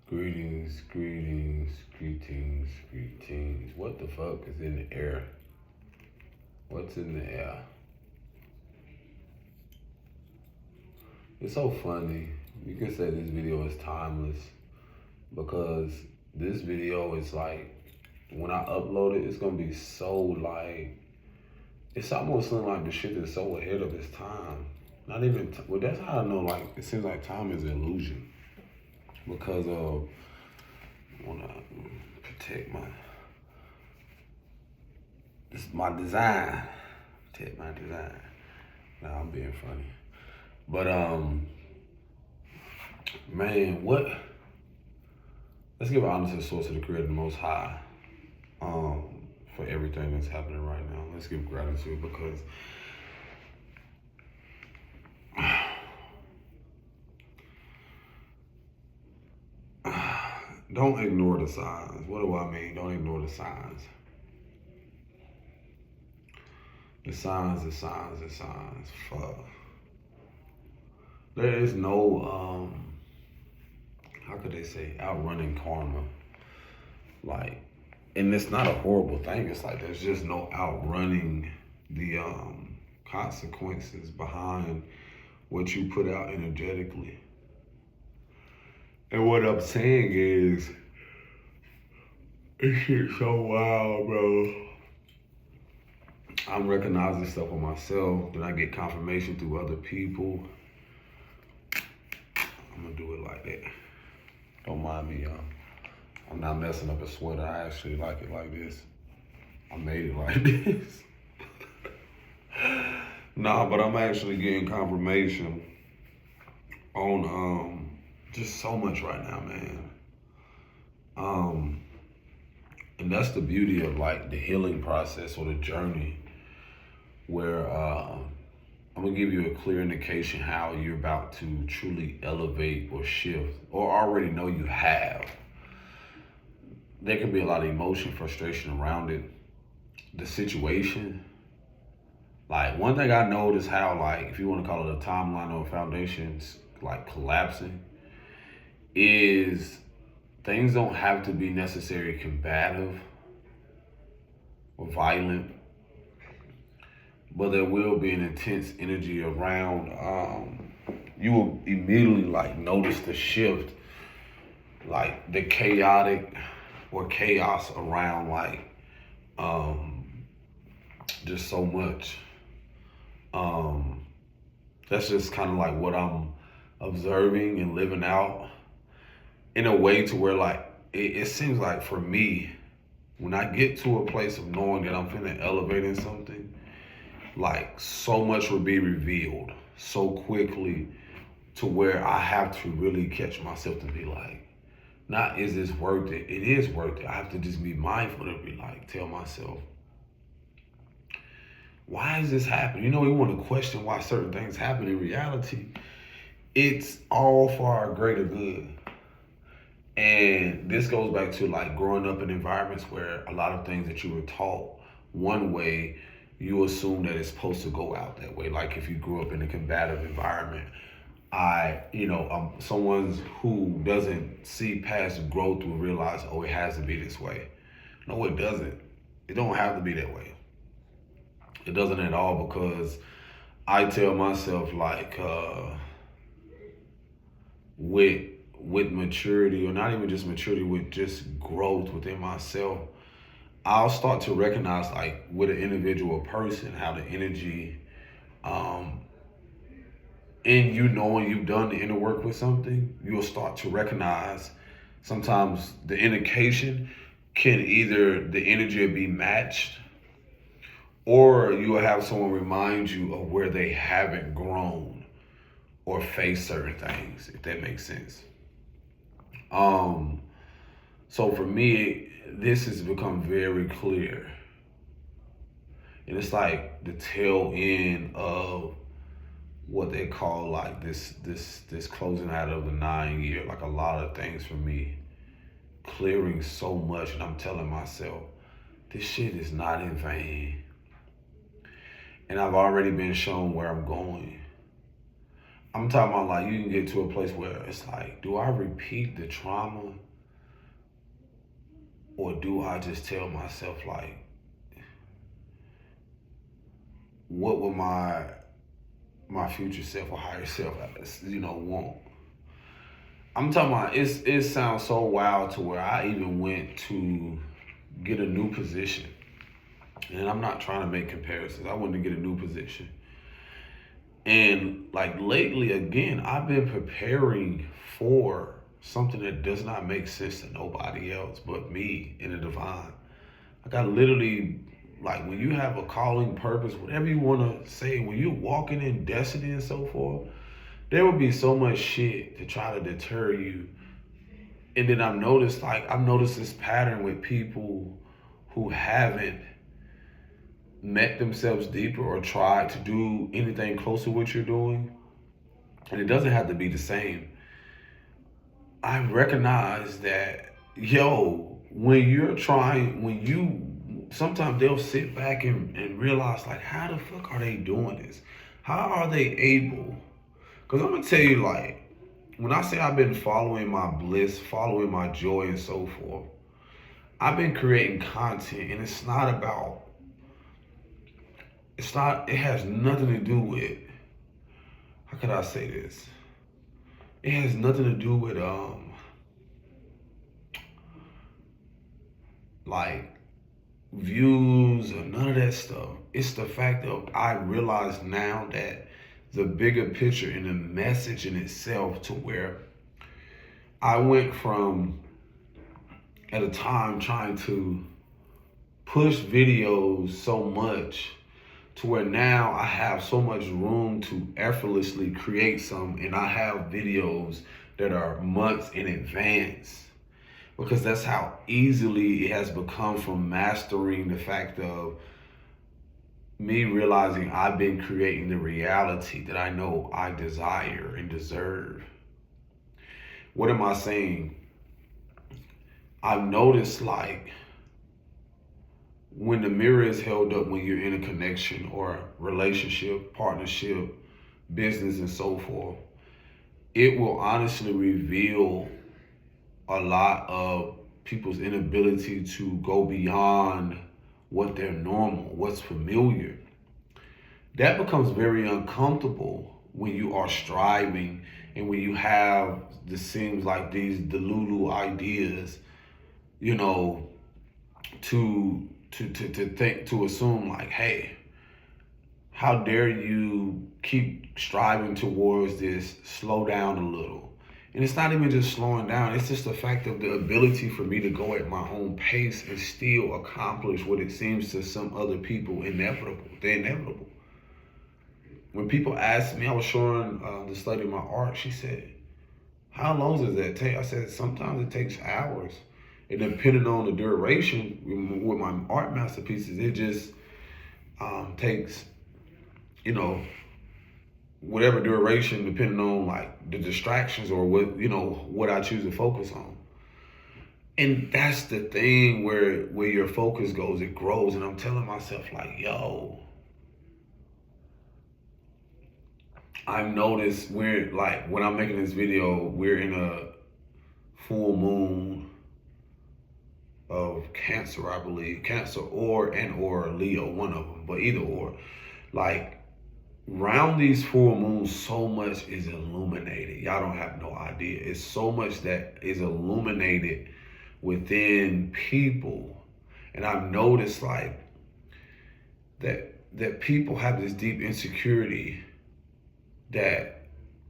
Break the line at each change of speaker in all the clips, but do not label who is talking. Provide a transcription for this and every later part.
Greetings, greetings, greetings, greetings. What the fuck is in the air? What's in the air? It's so funny. You can say this video is timeless because this video is like, when I upload it, it's gonna be so like, it's almost like the shit is so ahead of its time. Not even, well, that's how I know, like, it seems like time is an illusion because of, I wanna protect my design. Protect my design. Nah, I'm being funny. But, man, let's give honor to the source of the creator, the most high, for everything that's happening right now. Let's give gratitude because don't ignore the signs. What do I mean? Don't ignore the signs. The signs. Fuck. There is no, how could they say, outrunning karma. Like, and it's not a horrible thing. It's like there's just no outrunning the consequences behind what you put out energetically. And what I'm saying is, this shit so wild, bro. I'm recognizing stuff on myself, then I get confirmation through other people. I'm gonna do it like that. Don't mind me, y'all. I'm not messing up a sweater. I actually like it like this. I made it like this. Nah, but I'm actually getting confirmation on just so much right now, man. And that's the beauty of like the healing process or the journey where I'm gonna give you a clear indication how you're about to truly elevate or shift, or already know you have. There can be a lot of emotion, frustration around it. The situation, like one thing I noticed how, like, if you want to call it a timeline or a foundation's like collapsing, is things don't have to be necessarily combative or violent, but there will be an intense energy around. You will immediately like notice the shift, like the chaotic or chaos around, like just so much. That's just kind of like what I'm observing and living out in a way to where like it seems like for me, when I get to a place of knowing that I'm finna elevate in something, like so much will be revealed so quickly to where I have to really catch myself to be like, not is this worth it? It is worth it. I have to just be mindful to be like, tell myself, why is this happening? You know, we want to question why certain things happen. In reality, it's all for our greater good. And this goes back to like growing up in environments where a lot of things that you were taught one way, you assume that it's supposed to go out that way. Like if you grew up in a combative environment, someone who doesn't see past growth will realize, oh, it has to be this way. No, it doesn't. It don't have to be that way. It doesn't at all, because I tell myself like with maturity, or not even just maturity, with just growth within myself, I'll start to recognize like with an individual person how the energy and you knowing you've done the inner work with something, you'll start to recognize sometimes the indication can either the energy will be matched, or you'll have someone remind you of where they haven't grown or faced certain things, if that makes sense. So for me, this has become very clear. And it's like the tail end of what they call like this closing out of the 9 year, like a lot of things for me, clearing so much, and I'm telling myself, this shit is not in vain. And I've already been shown where I'm going. I'm talking about like you can get to a place where it's like, do I repeat the trauma or do I just tell myself like, what would my future self or higher self, want? I'm talking about it sounds so wild to where I even went to get a new position. And I'm not trying to make comparisons. I went to get a new position. And like lately again, I've been preparing for something that does not make sense to nobody else but me and the divine. Like I literally, like when you have a calling, purpose, whatever you want to say, when you're walking in destiny and so forth, there will be so much shit to try to deter you. And then I've noticed this pattern with people who haven't met themselves deeper or tried to do anything close to what you're doing. And it doesn't have to be the same. I recognize that, sometimes they'll sit back and realize, like, how the fuck are they doing this? How are they able? Because I'm going to tell you, like, when I say I've been following my bliss, following my joy and so forth, I've been creating content, and it has nothing to do with, how could I say this? It has nothing to do with, like, views or none of that stuff. It's the fact of I realize now that the bigger picture and the message in itself, to where I went from at a time trying to push videos so much to where now I have so much room to effortlessly create some, and I have videos that are months in advance. Because that's how easily it has become from mastering the fact of me realizing I've been creating the reality that I know I desire and deserve. What am I saying? I've noticed, like, when the mirror is held up when you're in a connection or relationship, partnership, business, and so forth, it will honestly reveal a lot of people's inability to go beyond what they're normal, what's familiar. That becomes very uncomfortable when you are striving and when you have, this seems like, these delulu ideas, to think, to assume like, hey, how dare you keep striving towards this, slow down a little. And it's not even just slowing down, it's just the fact of the ability for me to go at my own pace and still accomplish what it seems to some other people inevitable. They're inevitable. When people ask me, I was showing this lady my art, she said, how long does that take? I said, sometimes it takes hours. And depending on the duration, with my art masterpieces, it just takes, whatever duration, depending on like the distractions or what I choose to focus on. And that's the thing where your focus goes, it grows. And I'm telling myself like, I've noticed when I'm making this video, we're in a full moon of Cancer, I believe. Cancer or Leo, one of them, but either or. Like, around these full moons, so much is illuminated. Y'all don't have no idea. It's so much that is illuminated within people. And I've noticed like that people have this deep insecurity that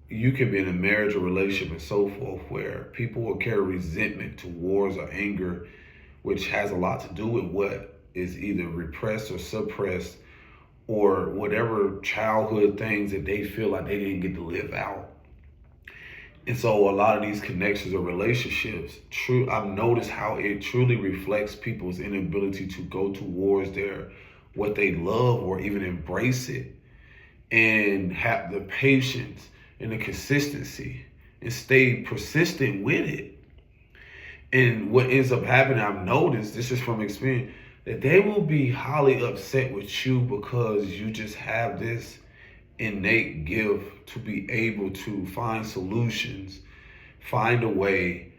you can be in a marriage or relationship and so forth, where people will carry resentment towards or anger, which has a lot to do with what is either repressed or suppressed, or whatever childhood things that they feel like they didn't get to live out. And so a lot of these connections or relationships, I've noticed how it truly reflects people's inability to go towards what they love or even embrace it, and have the patience and the consistency and stay persistent with it. And what ends up happening, I've noticed, this is from experience, that they will be highly upset with you because you just have this innate gift to be able to find solutions, find a way,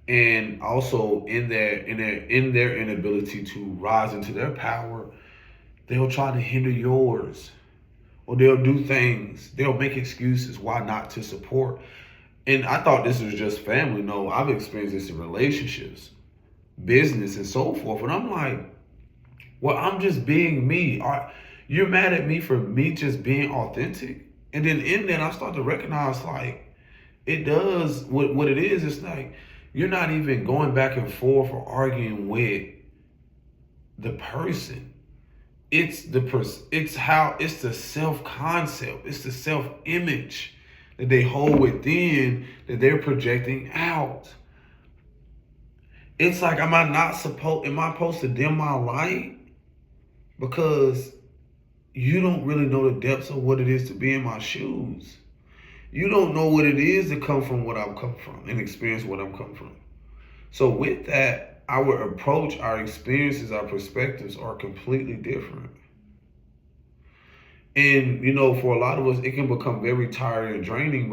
and also in their inability to rise into their power, they'll try to hinder yours, or they'll do things, they'll make excuses why not to support. And I thought this was just family. No, I've experienced this in relationships, business, and so forth. And I'm like, well, I'm just being me. You're mad at me for me just being authentic? And then in that, I start to recognize, like, it does what it is. It's like you're not even going back and forth or arguing with the person. It's it's the self concept. It's the self image that they hold within that they're projecting out. It's like, am I supposed to dim my light? Because you don't really know the depths of what it is to be in my shoes. You don't know what it is to come from what I've come from and experience what I'm come from. So with that, our approach, our experiences, our perspectives are completely different. And, for a lot of us, it can become very tiring and draining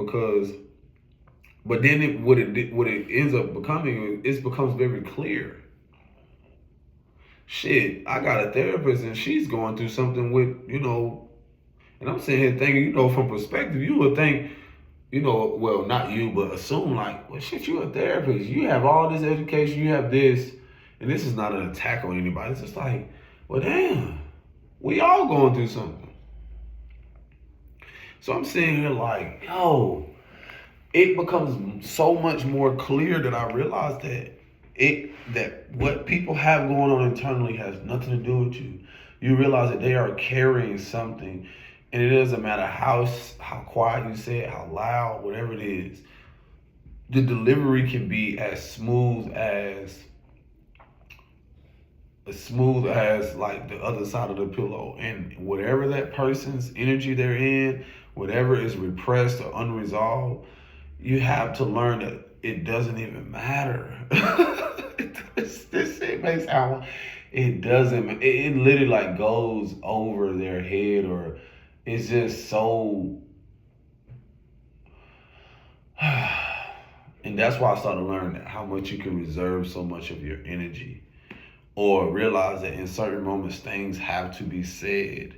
but then what it ends up becoming, it becomes very clear. Shit, I got a therapist and she's going through something with, and I'm sitting here thinking, from perspective, you would think, well, not you, but assume like, well, shit, you're a therapist. You have all this education, you have this, and this is not an attack on anybody. It's just like, well, damn, we all going through something. So I'm sitting here like, yo, it becomes so much more clear that I realize that what people have going on internally has nothing to do with you. You realize that they are carrying something, and it doesn't matter how quiet you say it, how loud, whatever it is. The delivery can be as smooth as like the other side of the pillow, and whatever that person's energy they're in, whatever is repressed or unresolved, you have to learn that it doesn't even matter. This shit may sound, it doesn't, it literally like goes over their head, or it's just so, and that's why I started learning how much you can reserve so much of your energy, or realize that in certain moments things have to be said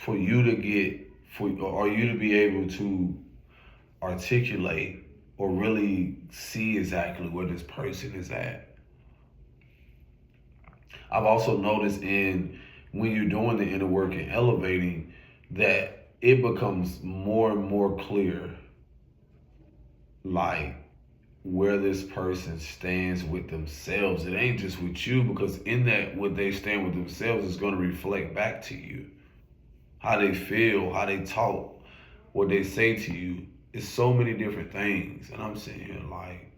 for you to be able to articulate or really see exactly where this person is at. I've also noticed when you're doing the inner work and elevating, that it becomes more and more clear, like, where this person stands with themselves. It ain't just with you, because in that, what they stand with themselves is going to reflect back to you. How they feel, how they talk, what they say to you. It's so many different things. And I'm sitting here like,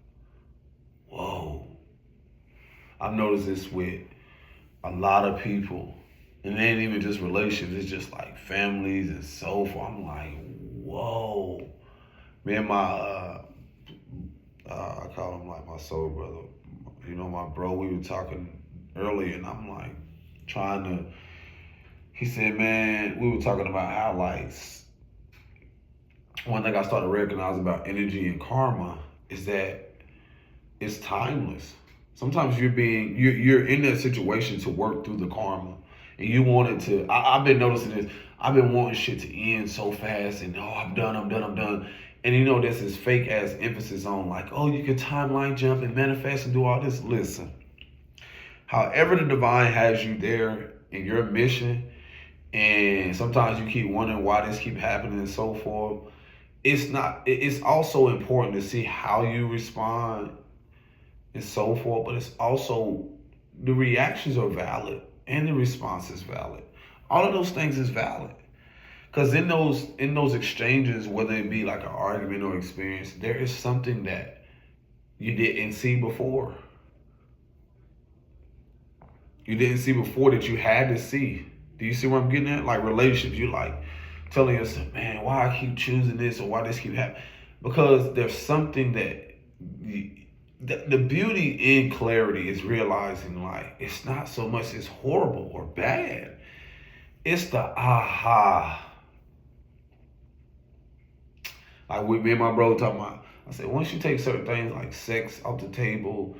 whoa. I've noticed this with a lot of people. And it ain't even just relationships, it's just like families and so forth. I'm like, whoa. Me and my, I call him like my soul brother. My bro, we were talking earlier, and I'm like he said, man, we were talking about how, like, one thing I started recognizing about energy and karma is that it's timeless. Sometimes you're in that situation to work through the karma, and you want it to. I've been noticing this. I've been wanting shit to end so fast, and I'm done. And there's this fake ass emphasis on like, oh, you can timeline jump and manifest and do all this. Listen, however the divine has you there in your mission, and sometimes you keep wondering why this keep happening and so forth. It's also important to see how you respond and so forth, but it's also, the reactions are valid and the response is valid. All of those things is valid. Because in those exchanges, whether it be like an argument or experience, there is something that you didn't see before. You didn't see before that you had to see. Do you see where I'm getting at? Like relationships, you like telling yourself, man, why I keep choosing this, or why this keep happening? Because there's something that the beauty in clarity is realizing, like, it's not so much it's horrible or bad. It's the aha. Like with me and my bro talking about, I said, once you take certain things like sex off the table,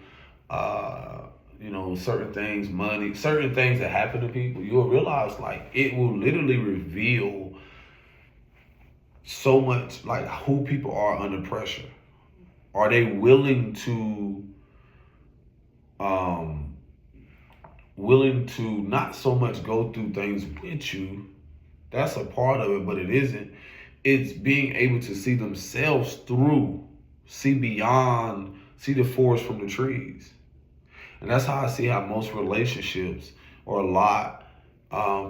certain things, money, certain things that happen to people, you'll realize like it will literally reveal so much like who people are under pressure. Are they willing to not so much go through things with you? That's a part of it, but it isn't. It's being able to see themselves through, see beyond, see the forest from the trees. And that's how I see how most relationships, or a lot,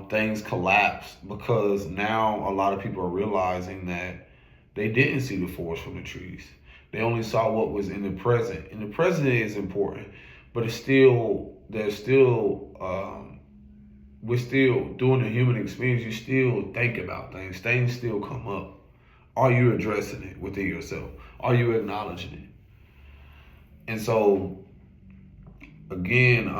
things collapse, because now a lot of people are realizing that they didn't see the forest from the trees. They only saw what was in the present. And the present is important, but we're still doing the human experience. You still think about things. Things still come up. Are you addressing it within yourself? Are you acknowledging it? And so, again,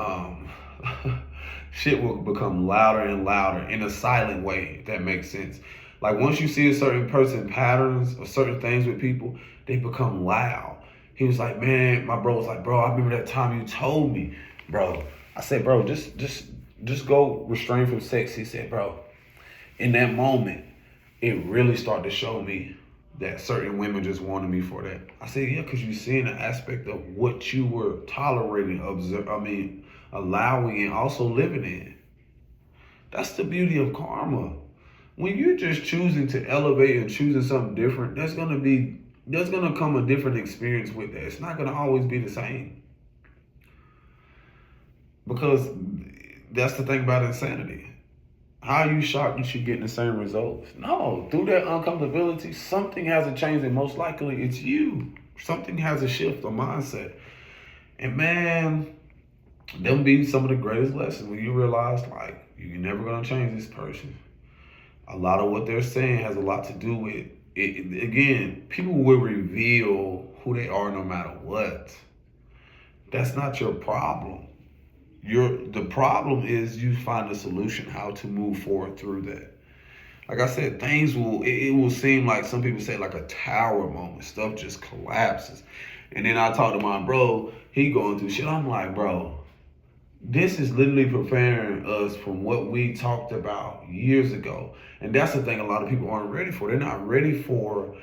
shit will become louder and louder in a silent way, if that makes sense. Like once you see a certain person patterns or certain things with people, they become loud. He was like, man, my bro was like, bro, I remember that time you told me, bro. I said, bro, just go restrain from sex. He said, bro, in that moment, it really started to show me that certain women just wanted me for that. I said, yeah, because you're seeing an aspect of what you were tolerating, allowing, and also living in. That's the beauty of karma. When you're just choosing to elevate and choosing something different, there's gonna come a different experience with that. It's not gonna always be the same. Because that's the thing about insanity. How are you shocked that you're getting the same results? No, through that uncomfortability, something hasn't changed, and most likely it's you. Something has a shift of mindset. And man, them be some of the greatest lessons when you realize like you're never gonna change this person. A lot of what they're saying has a lot to do with it. Again, people will reveal who they are no matter what. That's not your problem. The problem is you find a solution how to move forward through that. Like I said, it will seem like some people say like a tower moment. Stuff just collapses. And then I talk to my bro, he going through shit. I'm like, bro, this is literally preparing us from what we talked about years ago. And that's the thing a lot of people aren't ready for. They're not ready for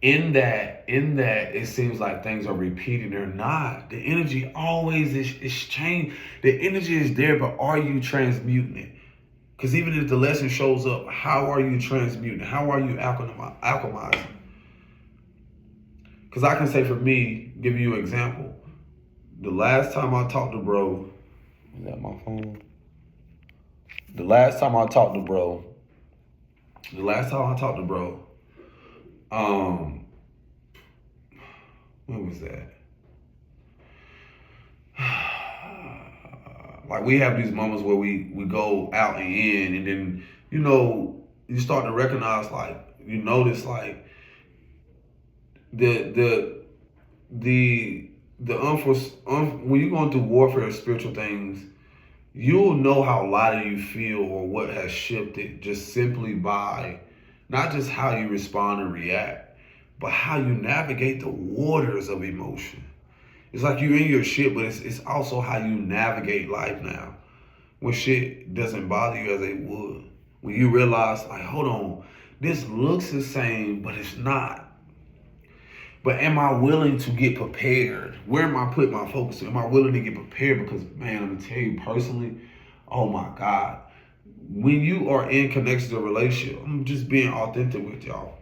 in that it seems like things are repeating. They're not. The energy always is changed. The energy is there, but are you transmuting it? Because even if the lesson shows up, how are you transmuting? How are you alchemizing? Because I can say for me, give you an example. The last time I talked to bro, is that my phone? The last time I talked to bro, when was that? Like we have these moments where we go out and in, and then, you start to recognize, like, you notice like when you're going through warfare of spiritual things, you'll know how lighter you feel or what has shifted just simply by not just how you respond and react, but how you navigate the waters of emotion. It's like you're in your shit, but it's also how you navigate life now. When shit doesn't bother you as it would. When you realize, like, hold on, this looks the same, but it's not. But am I willing to get prepared? Where am I putting my focus? Am I willing to get prepared? Because, man, I'm going to tell you personally, oh my God, when you are in connection to a relationship, I'm just being authentic with y'all.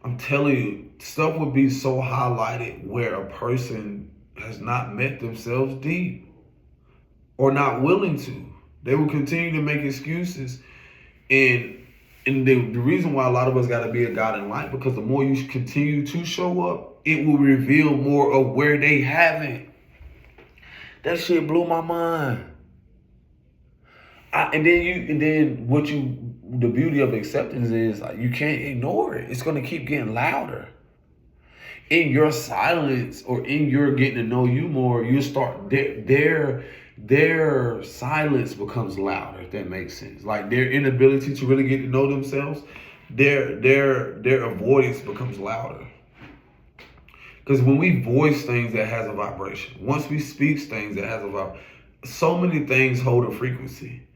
I'm telling you, stuff would be so highlighted where a person has not met themselves deep or not willing to. They will continue to make excuses. And the reason why a lot of us got to be a God in life, because the more you continue to show up, it will reveal more of where they haven't. That shit blew my mind. The beauty of acceptance is like you can't ignore it. It's going to keep getting louder. In your silence or in your getting to know you more, you start their silence becomes louder, if that makes sense. Like their inability to really get to know themselves their avoidance becomes louder. Because when we voice things that has a vibration, once we speak things that has a vibration, so many things hold a frequency.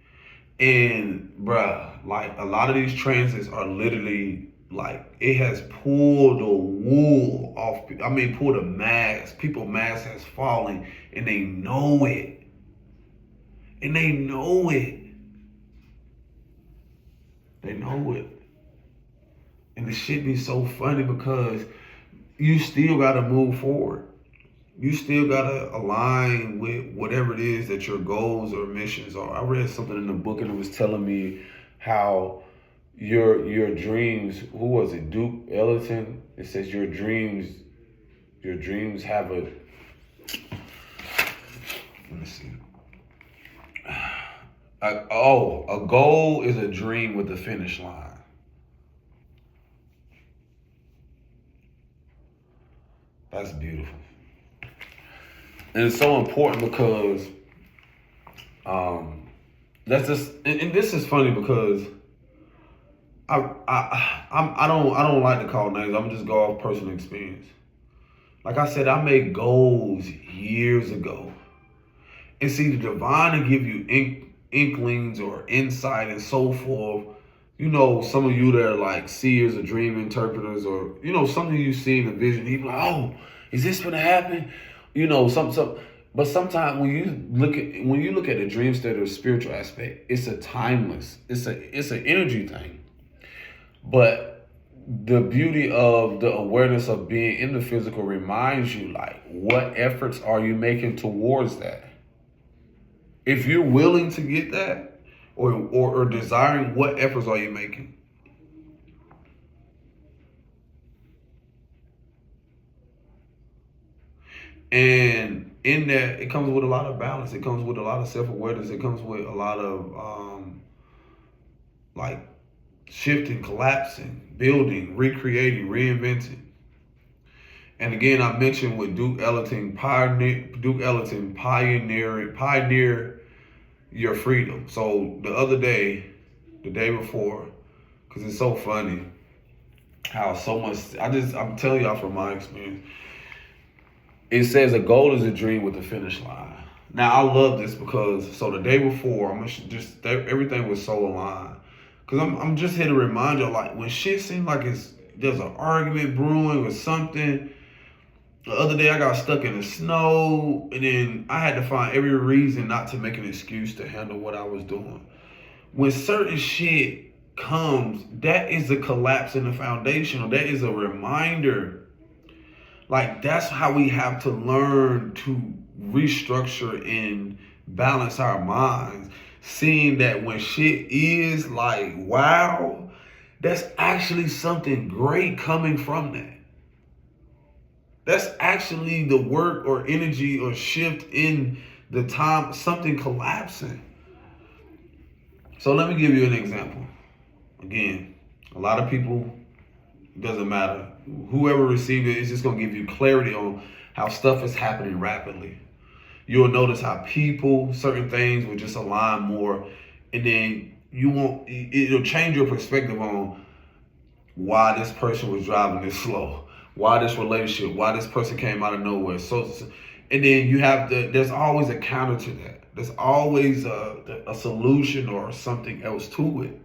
And bruh, like a lot of these transits are literally like it has pulled the wool off. I mean, pulled a mask. People's mask has fallen, and they know it. And they know it. They know it. And the shit be so funny because you still gotta move forward. You still gotta align with whatever it is that your goals or missions are. I read something in the book and it was telling me how your dreams, who was it? Duke Ellington. It says your dreams have a, let me see. A goal is a dream with a finish line. That's beautiful. And it's so important because that's just, and this is funny because I don't like to call names. I'm just go off personal experience. Like I said, I made goals years ago. And see, the divine will give you inklings or insight and so forth. You know, some of you that are like seers or dream interpreters, or you know, something you see in a vision, you be like, oh, is this gonna happen? You know, some. But sometimes when you look at the dream state or spiritual aspect, it's a timeless. It's an energy thing. But the beauty of the awareness of being in the physical reminds you, like, what efforts are you making towards that? If you're willing to get that, or desiring, what efforts are you making? And in that, it comes with a lot of balance. It comes with a lot of self-awareness. It comes with a lot of like shifting, collapsing, building, recreating, reinventing. And again, I mentioned with Duke Ellington pioneer your freedom. So the other day, the day before, because it's so funny how so much, I'm telling y'all from my experience, it says a goal is a dream with a finish line. Now I love this because, so the day before, everything was so aligned. Because I'm just here to remind y'all, like when shit seems like there's an argument brewing or something. The other day I got stuck in the snow, and then I had to find every reason not to make an excuse to handle what I was doing. When certain shit comes, that is a collapse in the foundation, or that is a reminder. Like, that's how we have to learn to restructure and balance our minds. Seeing that when shit is like, wow, that's actually something great coming from that. That's actually the work or energy or shift in the time, something collapsing. So let me give you an example. Again, a lot of people, it doesn't matter. Whoever received it, it's just going to give you clarity on how stuff is happening rapidly. You'll notice how people, certain things will just align more. And then it'll change your perspective on why this person was driving this slow. Why this relationship, why this person came out of nowhere. So and then you have there's always a counter to that. There's always a solution or something else to it.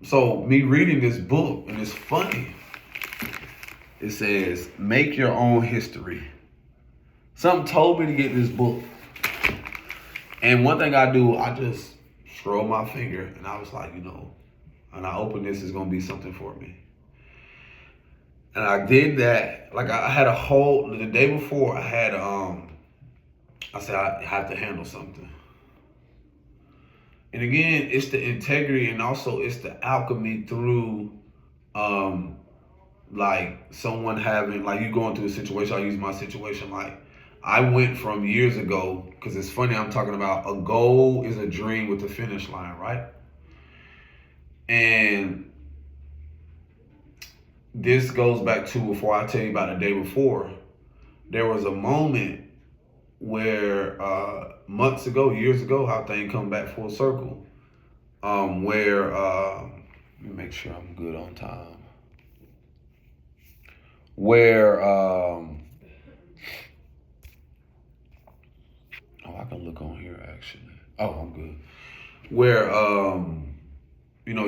So me reading this book, and it's funny. It says, make your own history. Something told me to get this book. And one thing I do, I just scroll my finger, and I was like, and I open this, it's gonna be something for me. And I did that. Like I had the day before I had, I said I have to handle something. And again, it's the integrity, and also it's the alchemy through, like someone having, like you going through a situation. I use my situation. Like I went from years ago, because it's funny, I'm talking about a goal is a dream with the finish line, right? And this goes back to, before I tell you about the day before, there was a moment where months ago, years ago, how things come back full circle. where let me make sure I'm good on time. Where oh, I can look on here actually. Oh, I'm good. Where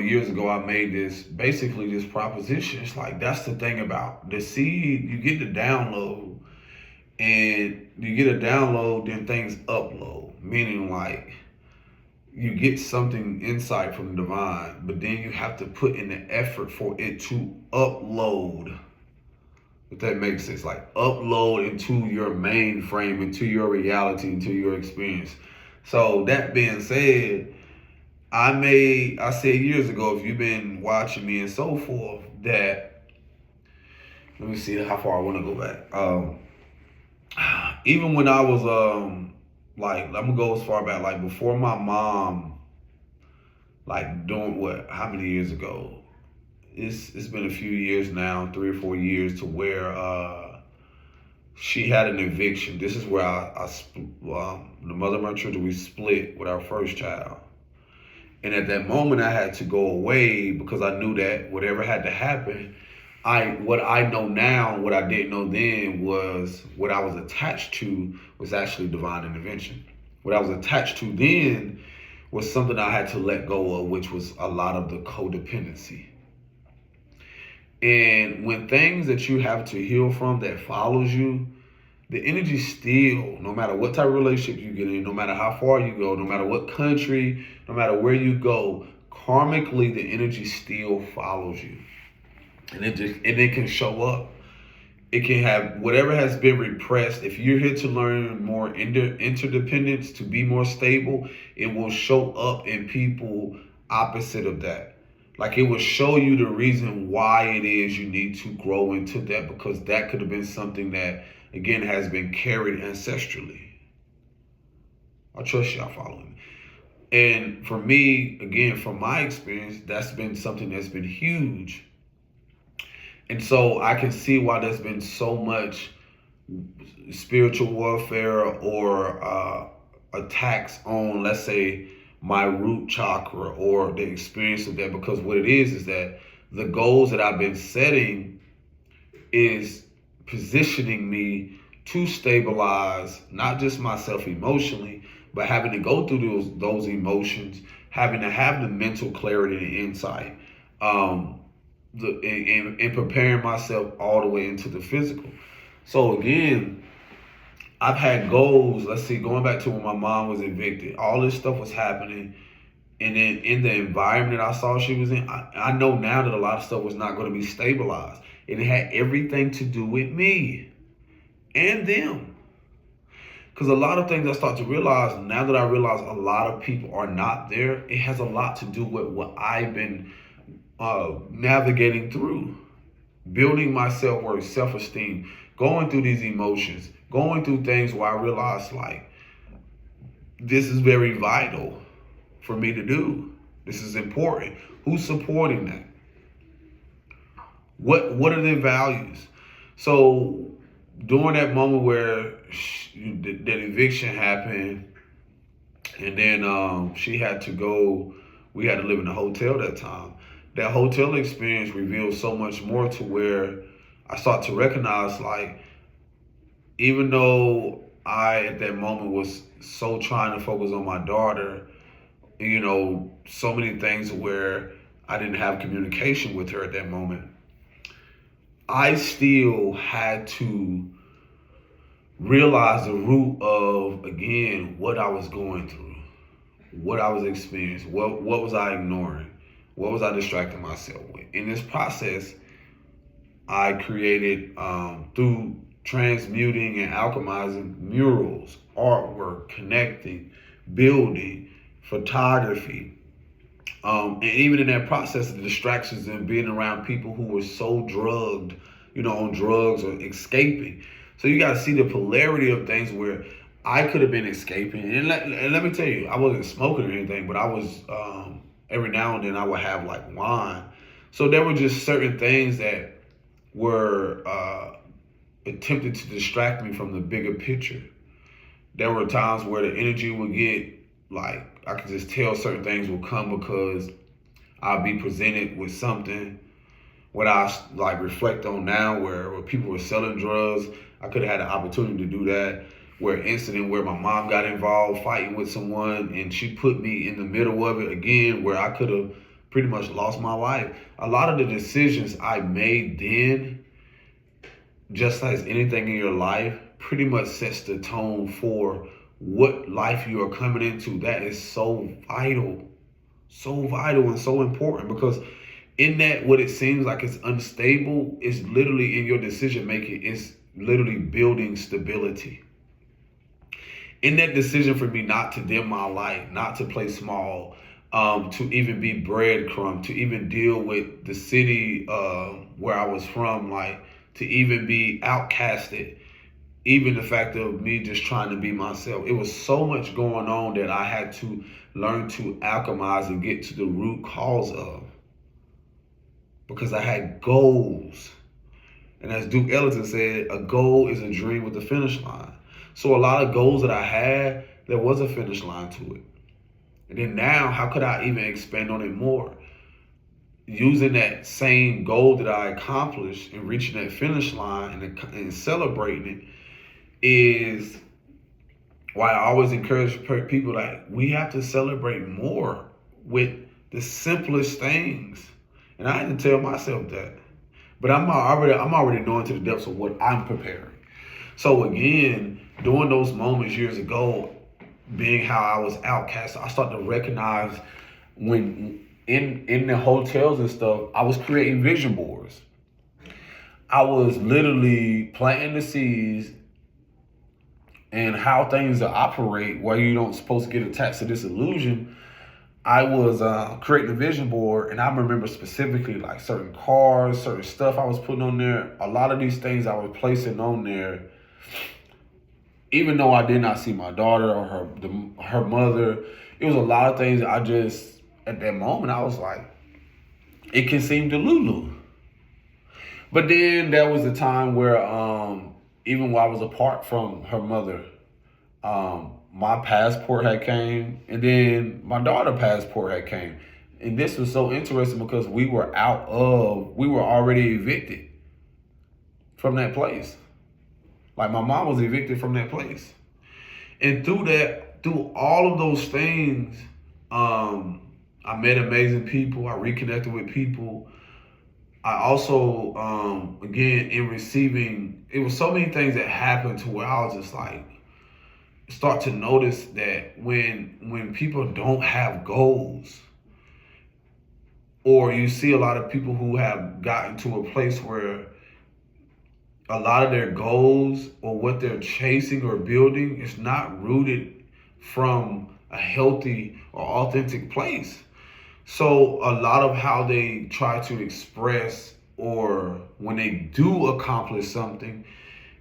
years ago I made this proposition. It's like that's the thing about the seed. You get the download, and you get a download, then things upload. Meaning like you get something insight from the divine, but then you have to put in the effort for it to upload. If that makes sense, like upload into your mainframe, into your reality, into your experience. So that being said, I said years ago, if you've been watching me and so forth, that let me see how far I want to go back. Even when I was like I'm gonna go as far back, like before my mom, like doing what? How many years ago? It's been a few years now, 3 or 4 years, to where she had an eviction. This is where the mother of my children, we split with our first child. And at that moment, I had to go away because I knew that whatever had to happen, what I know now, what I didn't know then was what I was attached to was actually divine intervention. What I was attached to then was something I had to let go of, which was a lot of the codependency. And when things that you have to heal from that follows you, the energy still, no matter what type of relationship you get in, no matter how far you go, no matter what country, no matter where you go, karmically the energy still follows you. And it can show up. It can have whatever has been repressed. If you're here to learn more interdependence, to be more stable, it will show up in people opposite of that. Like it will show you the reason why it is you need to grow into that, because that could have been something that, again, has been carried ancestrally. I trust y'all following me. And for me, again, from my experience, that's been something that's been huge. And so I can see why there's been so much spiritual warfare or attacks on, let's say, my root chakra or the experience of that, because what it is that the goals that I've been setting is positioning me to stabilize not just myself emotionally, but having to go through those emotions, having to have the mental clarity and insight, and preparing myself all the way into the physical. So again, I've had goals. Let's see, going back to when my mom was evicted, all this stuff was happening. And then in the environment I saw she was in, I know now that a lot of stuff was not going to be stabilized. And it had everything to do with me and them. Because a lot of things I start to realize, now that I realize a lot of people are not there, it has a lot to do with what I've been navigating through. Building my self-worth, self-esteem, going through these emotions, going through things where I realized like, this is very vital for me to do. This is important. Who's supporting that? What are their values? So during that moment where that eviction happened, and then she had to go, we had to live in a hotel that time. That hotel experience revealed so much more, to where I start to recognize, like, even though I at that moment was so trying to focus on my daughter, so many things where I didn't have communication with her at that moment, I still had to realize the root of, again, what I was going through, what I was experiencing, what was I ignoring, what was I distracting myself with. In this process, I created, through transmuting and alchemizing, murals, artwork, connecting, building, photography. And even in that process, the distractions and being around people who were so drugged, on drugs or escaping. So you got to see the polarity of things where I could have been escaping. And let me tell you, I wasn't smoking or anything, but I was, every now and then I would have like wine. So there were just certain things that were attempted to distract me from the bigger picture. There were times where the energy would get, like, I could just tell certain things will come because I'll be presented with something. What I like reflect on now, where people were selling drugs, I could have had an opportunity to do that. Where an incident where my mom got involved fighting with someone and she put me in the middle of it again, where I could have pretty much lost my life. A lot of the decisions I made then, just as anything in your life, pretty much sets the tone for what life you are coming into. That is so vital and so important, because in that, what it seems like it's unstable is literally in your decision making. It's literally building stability. In that decision for me not to dim my light, not to play small, to even be breadcrumb, to even deal with the city where I was from, like to even be outcasted, even the fact of me just trying to be myself. It was so much going on that I had to learn to alchemize and get to the root cause of, because I had goals. And as Duke Ellington said, a goal is a dream with a finish line. So a lot of goals that I had, there was a finish line to it. And then now, how could I even expand on it more? Using that same goal that I accomplished and reaching that finish line and celebrating it is why I always encourage people that we have to celebrate more with the simplest things. And I had to tell myself that. But I'm already knowing to the depths of what I'm preparing. So again, during those moments years ago, being how I was outcast, I started to recognize when in the hotels and stuff, I was creating vision boards. I was literally planting the seeds and how things operate, where you don't supposed to get attached to this illusion. I was creating a vision board, and I remember specifically like certain cars, certain stuff I was putting on there. A lot of these things I was placing on there, even though I did not see my daughter or her mother. It was a lot of things I just, at that moment, I was like, it can seem delulu. But then there was a time where even while I was apart from her mother, my passport had came, and then my daughter's passport had came. And this was so interesting because we were already evicted from that place. Like my mom was evicted from that place. And through all of those things, I met amazing people. I reconnected with people. I also, again, in receiving, it was so many things that happened to where I was just like, start to notice that when people don't have goals, or you see a lot of people who have gotten to a place where a lot of their goals or what they're chasing or building is not rooted from a healthy or authentic place. So a lot of how they try to express, or when they do accomplish something,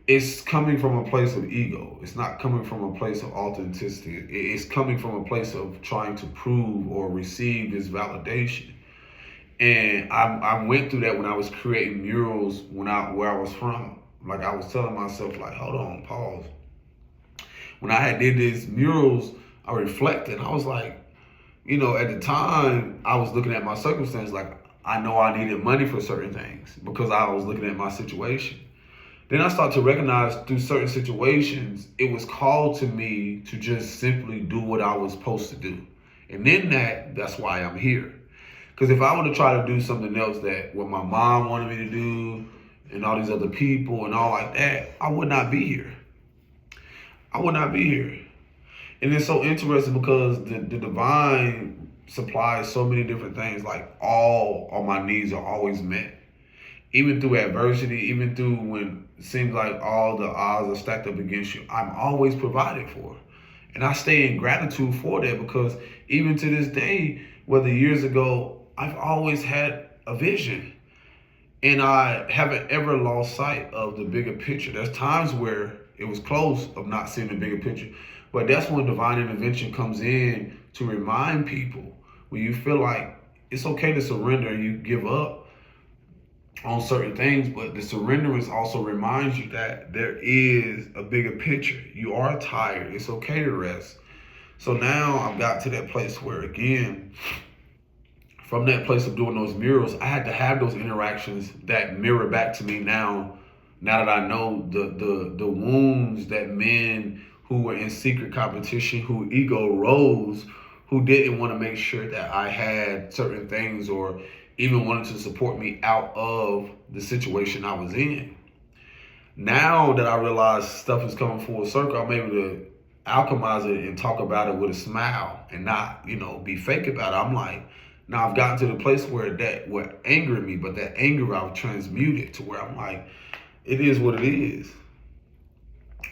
it's coming from a place of ego. It's not coming from a place of authenticity. It's coming from a place of trying to prove or receive this validation. And I went through that when I was creating murals where I was from. Like I was telling myself, like, hold on, pause. When I had did these murals, I reflected. I was like, at the time, I was looking at my circumstance, like I know I needed money for certain things because I was looking at my situation. Then I started to recognize through certain situations, it was called to me to just simply do what I was supposed to do. And then that's why I'm here. Because if I were to try to do something else that what my mom wanted me to do and all these other people and all like that, I would not be here. I would not be here. And it's so interesting because the divine supplies so many different things. Like all of my needs are always met. Even through adversity, even through when it seems like all the odds are stacked up against you, I'm always provided for. And I stay in gratitude for that, because even to this day, whether years ago, I've always had a vision. And I haven't ever lost sight of the bigger picture. There's times where it was close of not seeing the bigger picture. But that's when divine intervention comes in to remind people, when you feel like it's okay to surrender and you give up on certain things, but the surrenderance also reminds you that there is a bigger picture. You are tired. It's okay to rest. So now I've got to that place where, again, from that place of doing those murals, I had to have those interactions that mirror back to me now. Now that I know the wounds that men who were in secret competition, who ego rose, who didn't want to make sure that I had certain things or even wanted to support me out of the situation I was in. Now that I realize stuff is coming full circle, I'm able to alchemize it and talk about it with a smile and not, be fake about it. I'm like, now I've gotten to the place where that what angered me, but that anger I've transmuted to where I'm like, it is what it is.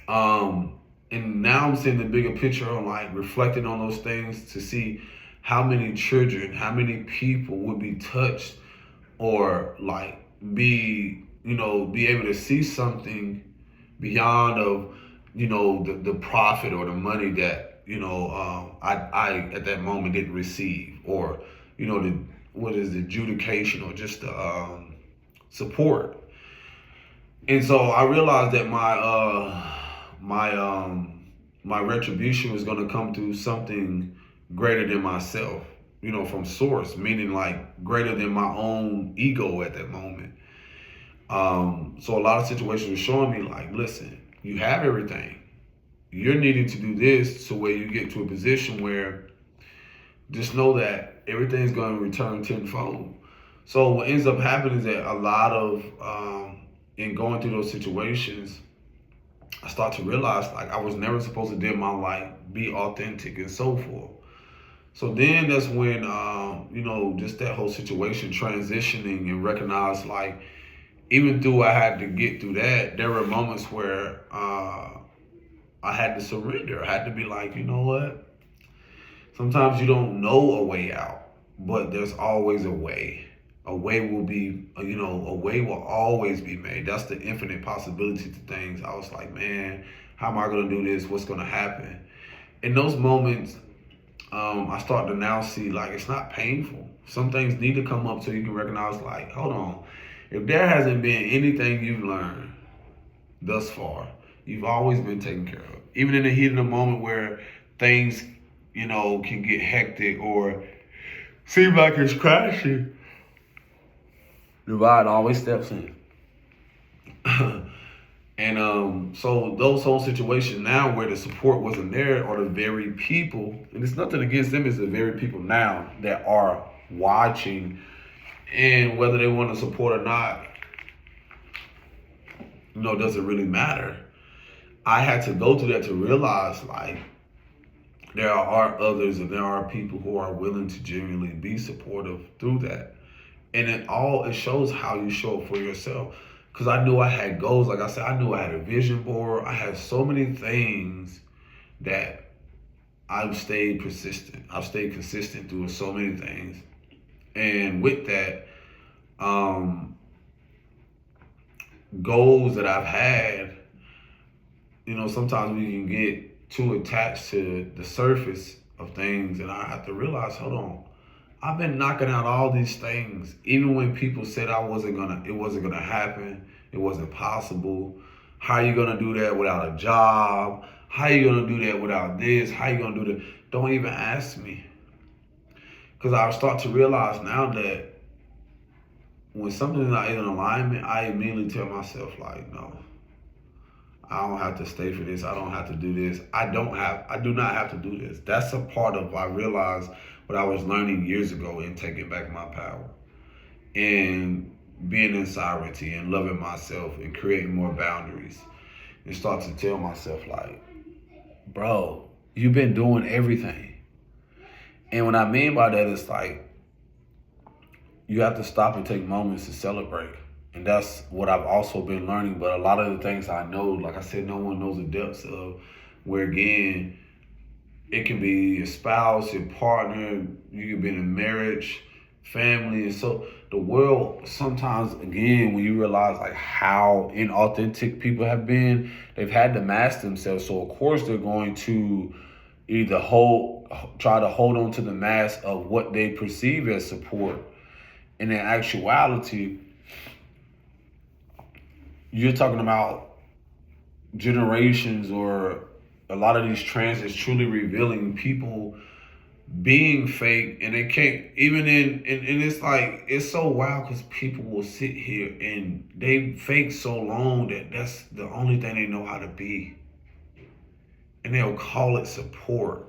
And now I'm seeing the bigger picture on like reflecting on those things to see how many children, how many people would be touched or like be able to see something beyond of, the profit or the money that, I at that moment didn't receive or, the adjudication or just the support. And so I realized that my retribution was going to come through something greater than myself, from source, meaning like greater than my own ego at that moment. So a lot of situations were showing me like, listen, you have everything. You're needing to do this so where you get to a position where just know that everything's going to return tenfold. So what ends up happening is that a lot of, in going through those situations, I start to realize like I was never supposed to live my life, be authentic and so forth. So then that's when, just that whole situation transitioning and recognize like, even though I had to get through that, there were moments where I had to surrender. I had to be like, you know what? Sometimes you don't know a way out, but there's always a way. A way will be, a way will always be made. That's the infinite possibility to things. I was like, man, how am I going to do this? What's going to happen? In those moments, I start to now see like it's not painful. Some things need to come up so you can recognize like, hold on. If there hasn't been anything you've learned thus far, you've always been taken care of. Even in the heat of the moment where things, can get hectic or seem like it's crashing, divine always steps in. And so those whole situations now where the support wasn't there are the very people, and it's nothing against them, it's the very people now that are watching, and whether they want to support or not, doesn't really matter. I had to go through that to realize like there are others and there are people who are willing to genuinely be supportive through that. And it shows how you show up for yourself. Because I knew I had goals. Like I said, I knew I had a vision board. I had so many things that I've stayed persistent. I've stayed consistent through so many things. And with that, goals that I've had, sometimes we can get too attached to the surface of things. And I have to realize, hold on. I've been knocking out all these things, even when people said it wasn't gonna happen, it wasn't possible. How are you gonna do that without a job? How are you gonna do that without this? How are you gonna do that? Don't even ask me. Because I start to realize now that when something is not in alignment, I immediately tell myself like, no, I don't have to stay for this. I don't have to do this. I do not have to do this. That's a part of, I realized what I was learning years ago in taking back my power and being in sovereignty and loving myself and creating more boundaries, and start to tell myself like, bro, you've been doing everything. And what I mean by that is like, you have to stop and take moments to celebrate. And that's what I've also been learning. But a lot of the things I know, like I said, no one knows the depths of, where again, it can be your spouse, your partner, you can be in a marriage, family. And so the world sometimes, again, when you realize like how inauthentic people have been, they've had to mask themselves. So of course they're going to either try to hold on to the mask of what they perceive as support. And in actuality, you're talking about generations or a lot of these trends is truly revealing people being fake, and they can't even and it's like it's so wild because people will sit here and they fake so long that that's the only thing they know how to be, and they'll call it support,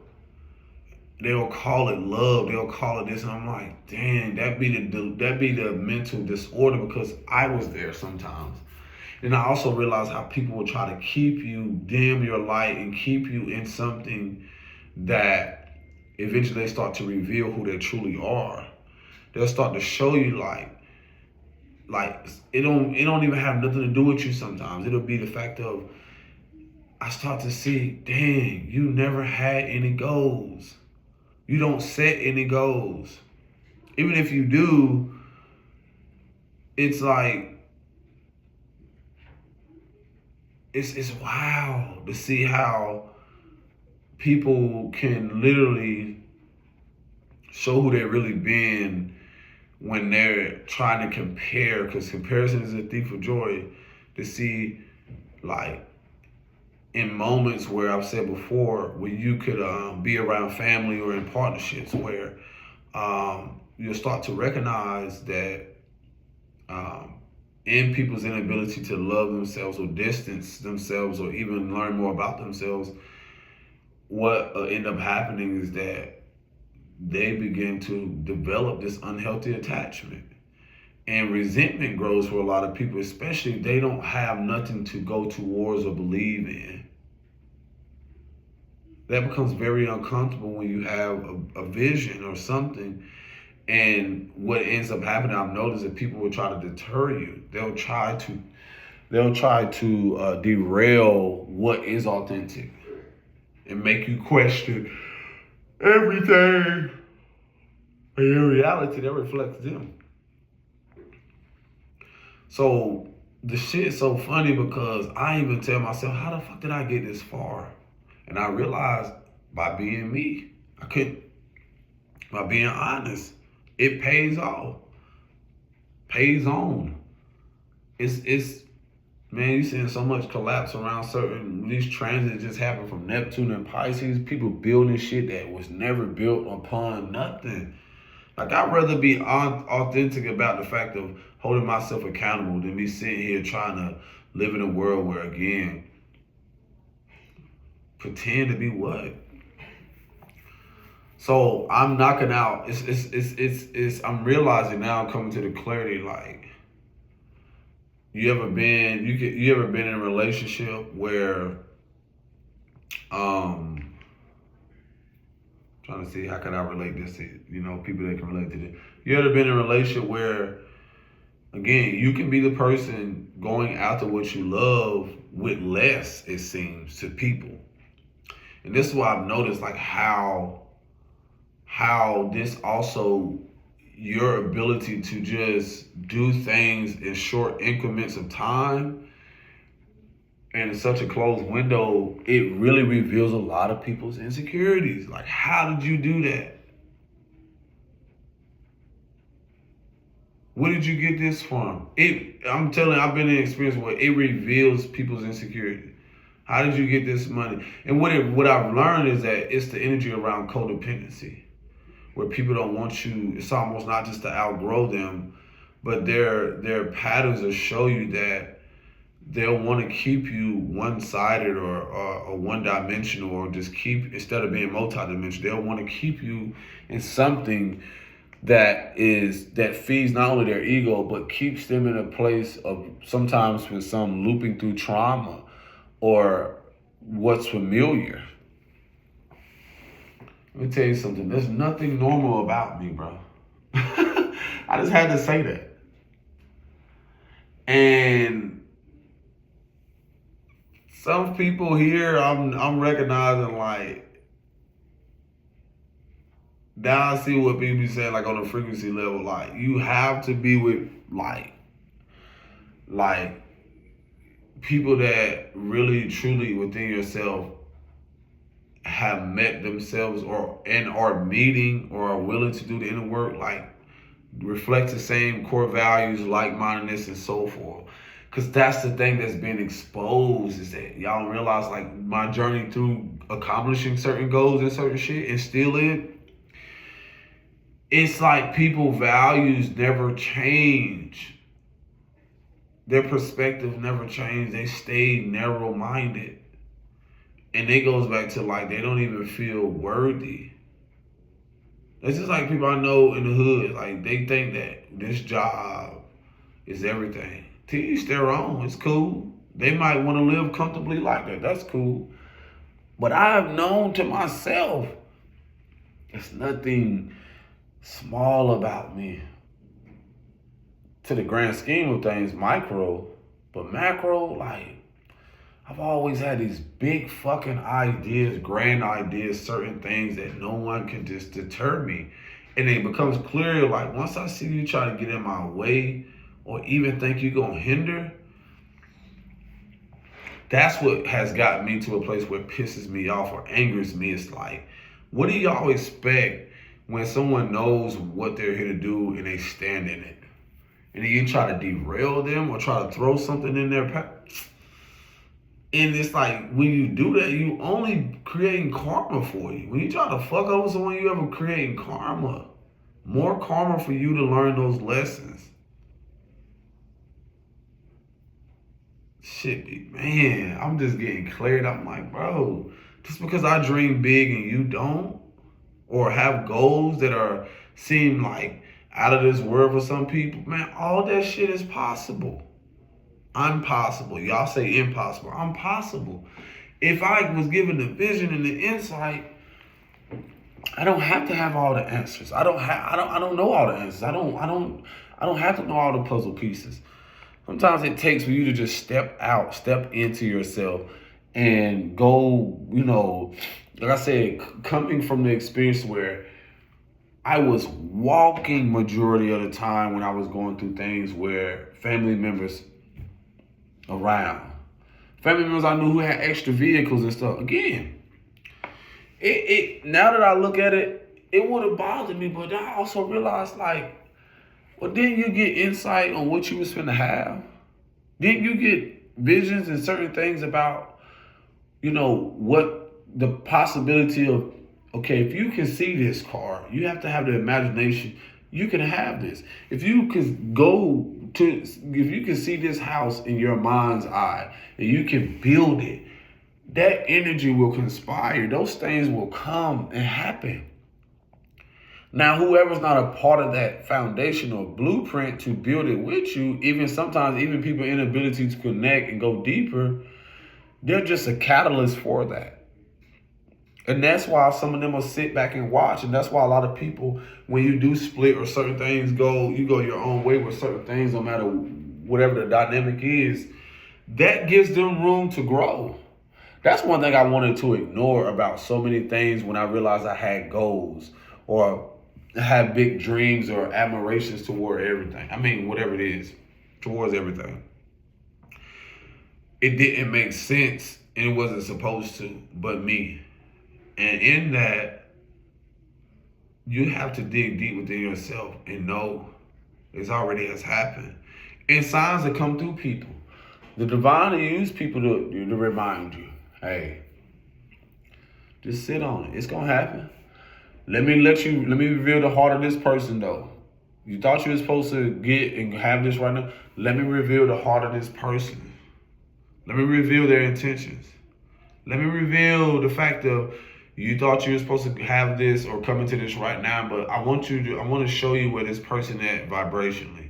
they'll call it love, they'll call it this, and I'm like, dang, that be the mental disorder, because I was there sometimes. And I also realized how people will try to keep you, dim your light, and keep you in something that eventually they start to reveal who they truly are. They'll start to show you like it don't even have nothing to do with you sometimes. It'll be the fact of, I start to see, dang, you never had any goals. You don't set any goals. Even if you do, it's like, it's wild to see how people can literally show who they're really been when they're trying to compare, because comparison is a thief of joy. To see, like, in moments where I've said before, where you could be around family or in partnerships where you'll start to recognize that in people's inability to love themselves or distance themselves or even learn more about themselves, what end up happening is that they begin to develop this unhealthy attachment. And resentment grows for a lot of people, especially if they don't have nothing to go towards or believe in. That becomes very uncomfortable when you have a vision or something. And what ends up happening, I've noticed, that people will try to deter you. They'll try to derail what is authentic and make you question everything. And in reality, that reflects them. So the shit's so funny because I even tell myself, how the fuck did I get this far? And I realized by being me. By being honest. It pays off. Pays on. It's man, you seeing so much collapse around these transits just happen from Neptune and Pisces. People building shit that was never built upon nothing. Like, I'd rather be authentic about the fact of holding myself accountable than be sitting here trying to live in a world where, again, pretend to be what? So I'm knocking out. I'm realizing now, I'm coming to the clarity. Like, you ever been in a relationship where, trying to see how can I relate this to, people that can relate to this. You ever been in a relationship where, again, you can be the person going after what you love with less, it seems, to people. And this is why I've noticed, like, how this also, your ability to just do things in short increments of time and in such a closed window, it really reveals a lot of people's insecurities. Like, how did you do that? Where did you get this from? I'm telling you, I've been in an experience where it reveals people's insecurity. How did you get this money? And what I've learned is that it's the energy around codependency, where people don't want you. It's almost not just to outgrow them, but their patterns will show you that they'll want to keep you one-sided or one-dimensional, or just keep, instead of being multi-dimensional, they'll want to keep you in something that feeds not only their ego, but keeps them in a place of sometimes with some looping through trauma or what's familiar. Let me tell you something. There's nothing normal about me, bro. I just had to say that. And some people here, I'm recognizing, like, now I see what people be saying, like, on a frequency level. Like, you have to be with, like people that really, truly within yourself have met themselves and are meeting or are willing to do the inner work, like reflect the same core values, like-mindedness, and so forth. Because that's the thing that's been exposed, is that y'all don't realize, like, my journey through accomplishing certain goals and certain shit and still in, it's like people values never change. Their perspective never changed. They stay narrow minded. And it goes back to, like, they don't even feel worthy. It's just like people I know in the hood, like, they think that this job is everything. To each their own. It's cool. They might want to live comfortably like that. That's cool. But I've known to myself, there's nothing small about me. To the grand scheme of things, micro, but macro, like, I've always had these big fucking ideas, grand ideas, certain things that no one can just deter me. And it becomes clear, like, once I see you try to get in my way or even think you're gonna hinder, that's what has gotten me to a place where it pisses me off or angers me. It's like, what do y'all expect when someone knows what they're here to do and they stand in it? And then you try to derail them or try to throw something in their path. And it's like, when you do that, you only creating karma for you. When you try to fuck over someone, you ever creating karma. More karma for you to learn those lessons. Shit, man, I'm just getting cleared. I'm like, bro, just because I dream big and you don't, or have goals that are seem like out of this world for some people, man, all that shit is possible. I'm possible. Y'all say impossible. I'm possible. If I was given the vision and the insight, I don't have to have all the answers. I don't know all the answers. I don't have to know all the puzzle pieces. Sometimes it takes for you to just step into yourself and go, like I said, coming from the experience where I was walking majority of the time when I was going through things where family members around. Family members I knew who had extra vehicles and stuff. Again, it now that I look at it, it would have bothered me, but I also realized, like, well, didn't you get insight on what you was finna have? Didn't you get visions and certain things about, what the possibility of, okay, if you can see this car, you have to have the imagination, you can have this. If you can see this house in your mind's eye and you can build it, that energy will conspire. Those things will come and happen. Now, whoever's not a part of that foundational blueprint to build it with you, sometimes people inability to connect and go deeper, they're just a catalyst for that. And that's why some of them will sit back and watch. And that's why a lot of people, when you do split or certain things you go your own way with certain things, no matter whatever the dynamic is, that gives them room to grow. That's one thing I wanted to ignore about so many things when I realized I had goals or have big dreams or admirations toward everything. I mean, whatever it is, towards everything. It didn't make sense and it wasn't supposed to, but me. And in that, you have to dig deep within yourself and know this already has happened. And signs that come through people. The divine will use people to remind you, hey, just sit on it. It's going to happen. Let me reveal the heart of this person, though. You thought you were supposed to get and have this right now? Let me reveal the heart of this person. Let me reveal their intentions. Let me reveal the fact of you thought you were supposed to have this or come into this right now, but I want to show you where this person at vibrationally.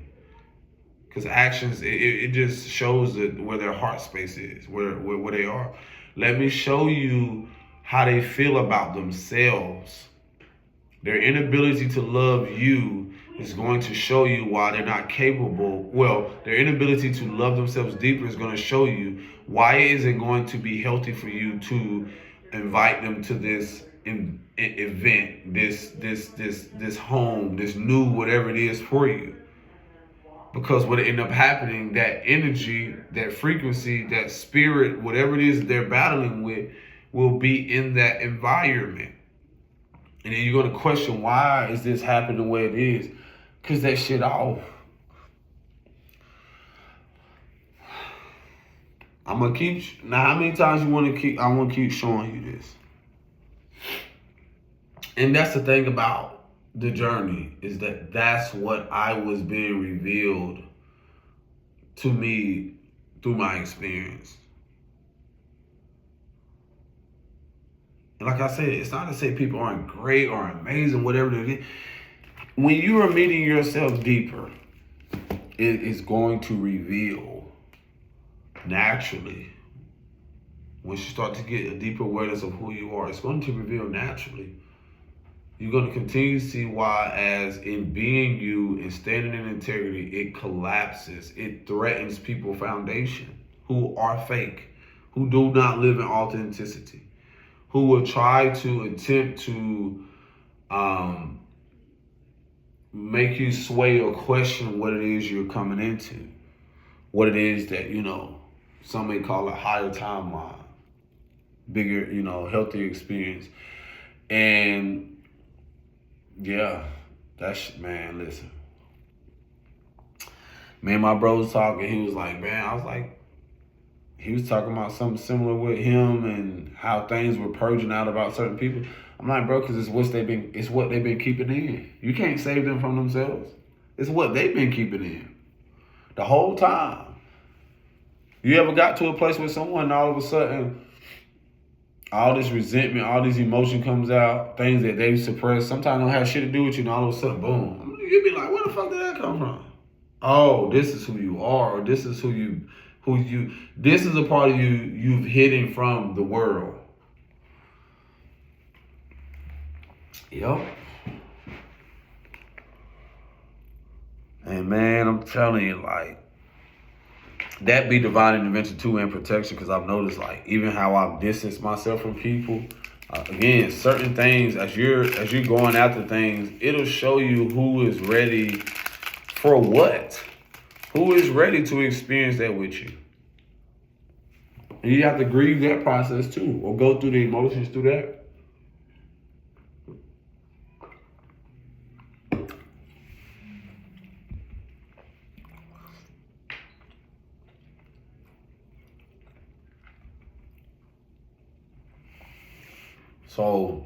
Because actions, it just shows where their heart space is, where they are. Let me show you how they feel about themselves. Their inability to love you is going to show you why they're not capable. Well, their inability to love themselves deeper is going to show you why it isn't going to be healthy for you to invite them to this event, this home, this new whatever it is for you. Because what end up happening, that energy, that frequency, that spirit, whatever it is they're battling with, will be in that environment. And then you're going to question, why is this happening the way it is? Because that shit off. I'm gonna keep. Now, how many times you want to keep? I want to keep showing you this. And that's the thing about the journey, is that that's what I was being revealed to me through my experience. And like I said, it's not to say people aren't great or amazing, whatever it is. When you are meeting yourself deeper, it is going to reveal naturally. Once you start to get a deeper awareness of who you are, it's going to reveal naturally. You're going to continue to see why, as in being you and standing in integrity, it collapses. It threatens people's foundation who are fake, who do not live in authenticity, who will try to attempt to make you sway or question what it is you're coming into, what it is that, some may call a higher timeline, bigger, healthier experience. And yeah, man, listen. Me and my bro was talking, he was like, man, he was talking about something similar with him and how things were purging out about certain people. I'm like, bro, because it's what they've been keeping in. You can't save them from themselves. It's what they've been keeping in the whole time. You ever got to a place with someone and all of a sudden all this resentment, all these emotion comes out, things that they suppress, sometimes don't have shit to do with you, and all of a sudden, boom. You'd be like, where the fuck did that come from? Oh, this is who you are, or this is this is a part of you've hidden from the world. Yep. And man, I'm telling you, like, that be divine intervention too, and protection, because I've noticed, like, even how I've distanced myself from people. Again, certain things, as you're going after things, it'll show you who is ready for what, who is ready to experience that with you. And you have to grieve that process too, or go through the emotions through that. So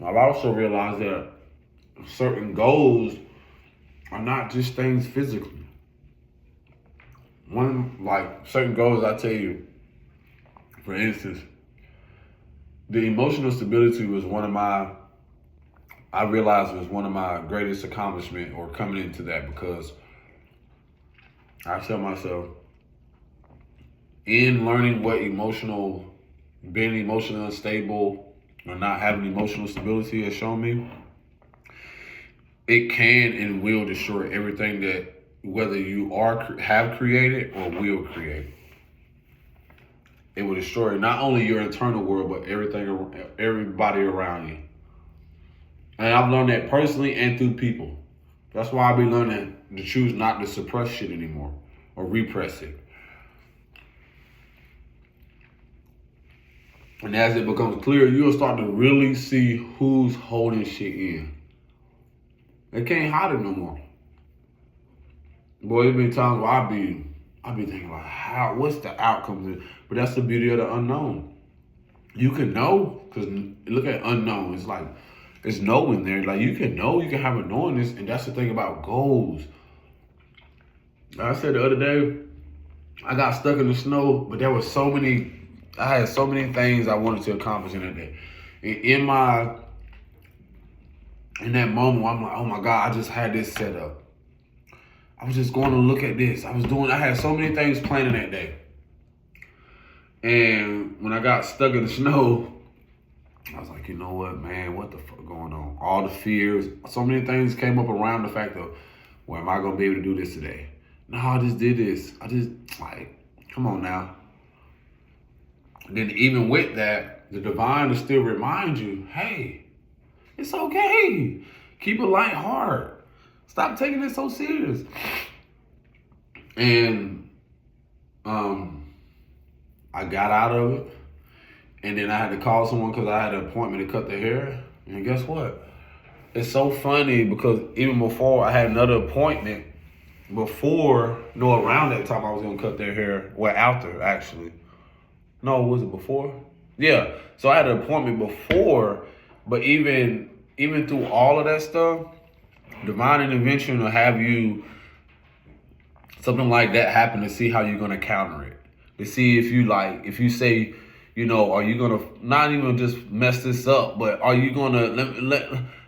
I've also realized that certain goals are not just things physically. Certain goals, I tell you, for instance, the emotional stability was I realized was one of my greatest accomplishments, or coming into that, because I tell myself, in learning what being emotionally unstable or not having emotional stability has shown me, it can and will destroy everything that, whether you have created or will create. It will destroy not only your internal world, but everybody around you. And I've learned that personally and through people. That's why I be learning to choose not to suppress shit anymore or repress it. And as it becomes clear, you'll start to really see who's holding shit in. They can't hide it no more. Boy, there's been times where I be thinking like, what's the outcome? But that's the beauty of the unknown. You can know, because look at unknown. It's like, there's no in there. Like, you can know, you can have a knowingness, and that's the thing about goals. Like I said the other day, I got stuck in the snow, but I had so many things I wanted to accomplish in that day. In that moment, I'm like, oh my God, I just had this set up. I was just going to look at this. I had so many things planned that day. And when I got stuck in the snow, I was like, you know what, man, what the fuck going on? All the fears, so many things came up around the fact of, well, am I going to be able to do this today? No, I just did this. Come on now. Then even with that, the divine will still remind you, hey, it's okay. Keep a light heart. Stop taking it so serious. And I got out of it. And then I had to call someone because I had an appointment to cut their hair. And guess what? It's so funny because even before I had another appointment around that time I was gonna cut their hair. Well, after actually. No, was it before? Yeah. So I had an appointment before, but even through all of that stuff, divine intervention will have you something like that happen to see how you're gonna counter it. To see if you say, are you gonna not even just mess this up, but are you gonna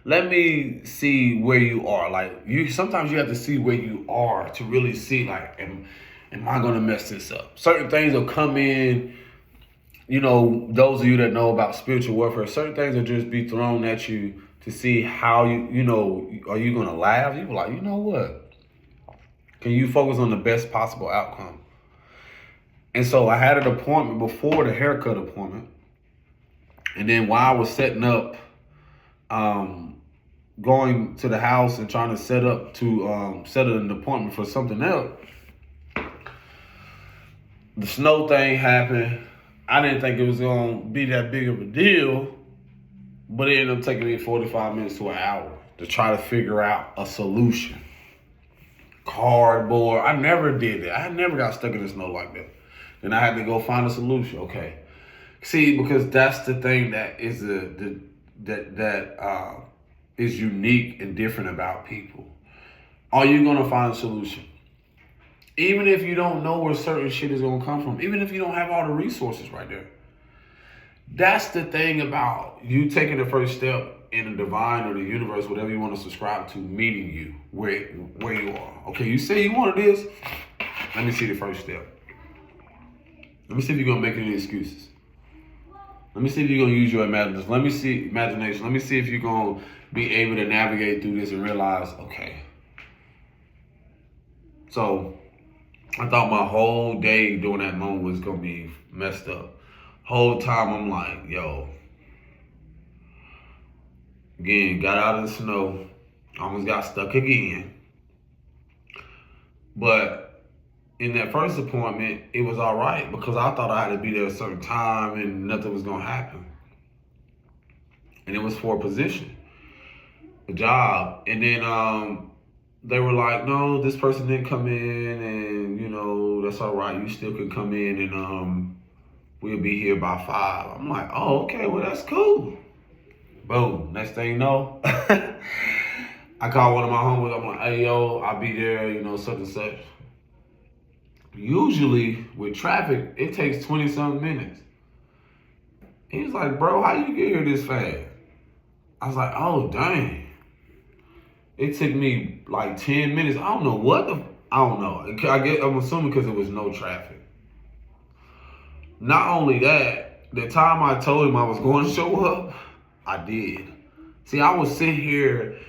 let me see where you are. Like sometimes you have to see where you are to really see like, am I gonna mess this up? Certain things will come in. Those of you that know about spiritual warfare, certain things will just be thrown at you to see how are you gonna laugh? You be like, you know what? Can you focus on the best possible outcome? And so I had an appointment before the haircut appointment. And then while I was setting up, going to the house and trying to set an appointment for something else, the snow thing happened. I didn't think it was going to be that big of a deal, but it ended up taking me 45 minutes to an hour to try to figure out a solution. Cardboard. I never did that. I never got stuck in the snow like that. Then I had to go find a solution. Okay. See, because that's the thing that is is unique and different about people. Are you going to find a solution? Even if you don't know where certain shit is going to come from, even if you don't have all the resources right there. That's the thing about you taking the first step in the divine or the universe, whatever you want to subscribe to, meeting you where you are. Okay, you say you wanted this. Let me see the first step. Let me see if you're going to make any excuses. Let me see if you're going to use your imagination. Let me see if you're going to be able to navigate through this and realize, okay. So I thought my whole day during that moment was going to be messed up. Whole time I'm like, yo. Again, got out of the snow. Almost got stuck again. But in that first appointment, it was all right because I thought I had to be there a certain time and nothing was going to happen. And it was for a position, a job. And then they were like, no, this person didn't come in and, that's all right. You still can come in and we'll be here by 5. I'm like, oh, okay, well, that's cool. Boom. Next thing you know, I call one of my homies. I'm like, hey, yo, I'll be there, such and such. Usually with traffic, it takes 20-something minutes. He's like, bro, how you get here this fast? I was like, oh, dang. It took me like 10 minutes. I don't know I don't know. I'm assuming because it was no traffic. Not only that, the time I told him I was going to show up, I did. See, I was sitting here,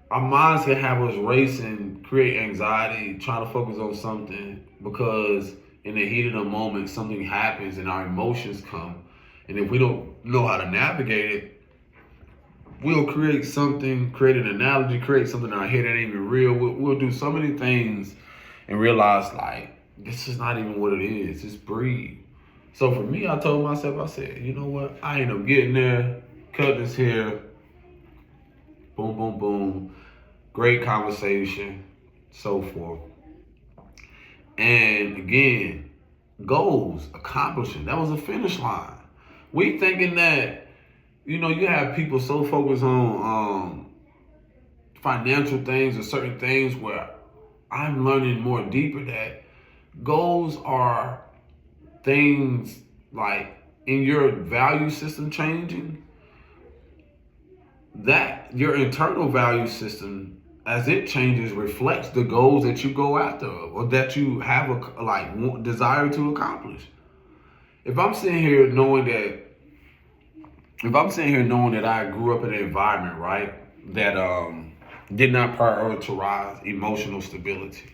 our minds can have us racing, create anxiety, trying to focus on something because in the heat of the moment, something happens and our emotions come. And if we don't know how to navigate it, we'll create an analogy, create something in our head that ain't even real. We'll do so many things and realize like, this is not even what it is. Just breathe. So for me, I told myself, I said, you know what? I end up getting there, cut this hair, boom, boom, boom. Great conversation, so forth. And again, goals, accomplishing. That was a finish line. We thinking that, you have people so focused on financial things or certain things where I'm learning more deeper that goals are things like in your value system changing, that your internal value system as it changes reflects the goals that you go after or that you have a desire to accomplish. If I'm sitting here knowing that I grew up in an environment, right, that did not prioritize emotional stability.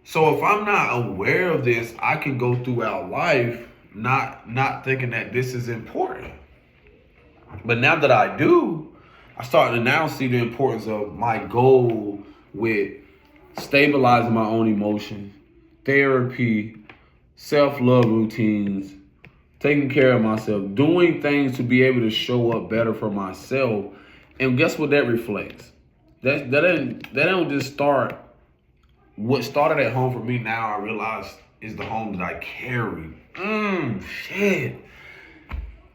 So if I'm not aware of this, I can go throughout life not thinking that this is important. But now that I do, I start to now see the importance of my goal with stabilizing my own emotions, therapy, self-love routines, taking care of myself, doing things to be able to show up better for myself. And guess what that reflects? That don't just start what started at home for me now, I realize is the home that I carry. Shit.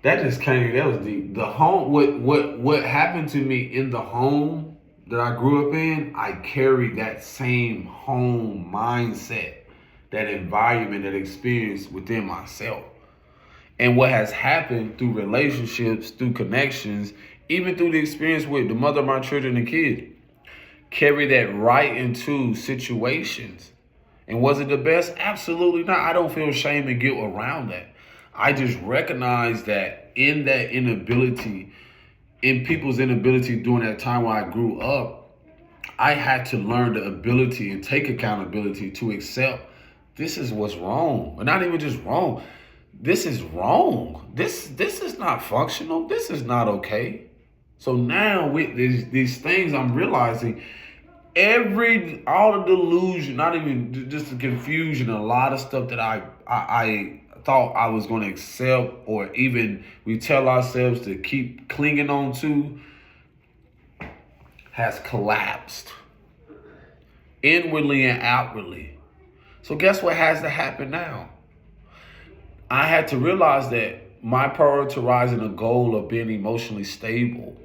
That just came, that was deep. The home, what happened to me in the home that I grew up in, I carry that same home mindset, that environment, that experience within myself. And what has happened through relationships, through connections, even through the experience with the mother of my children and kids, carry that right into situations. And was it the best? Absolutely not. I don't feel shame and guilt around that. I just recognize that in people's inability during that time when I grew up, I had to learn the ability and take accountability to accept this is what's wrong. But not even just wrong. This is wrong. This is not functional. This is not okay. So now with these things, I'm realizing all the delusion, not even just the confusion, a lot of stuff that I thought I was going to accept, or even we tell ourselves to keep clinging on to, has collapsed inwardly and outwardly. So guess what has to happen now? I had to realize that my prioritizing a goal of being emotionally stable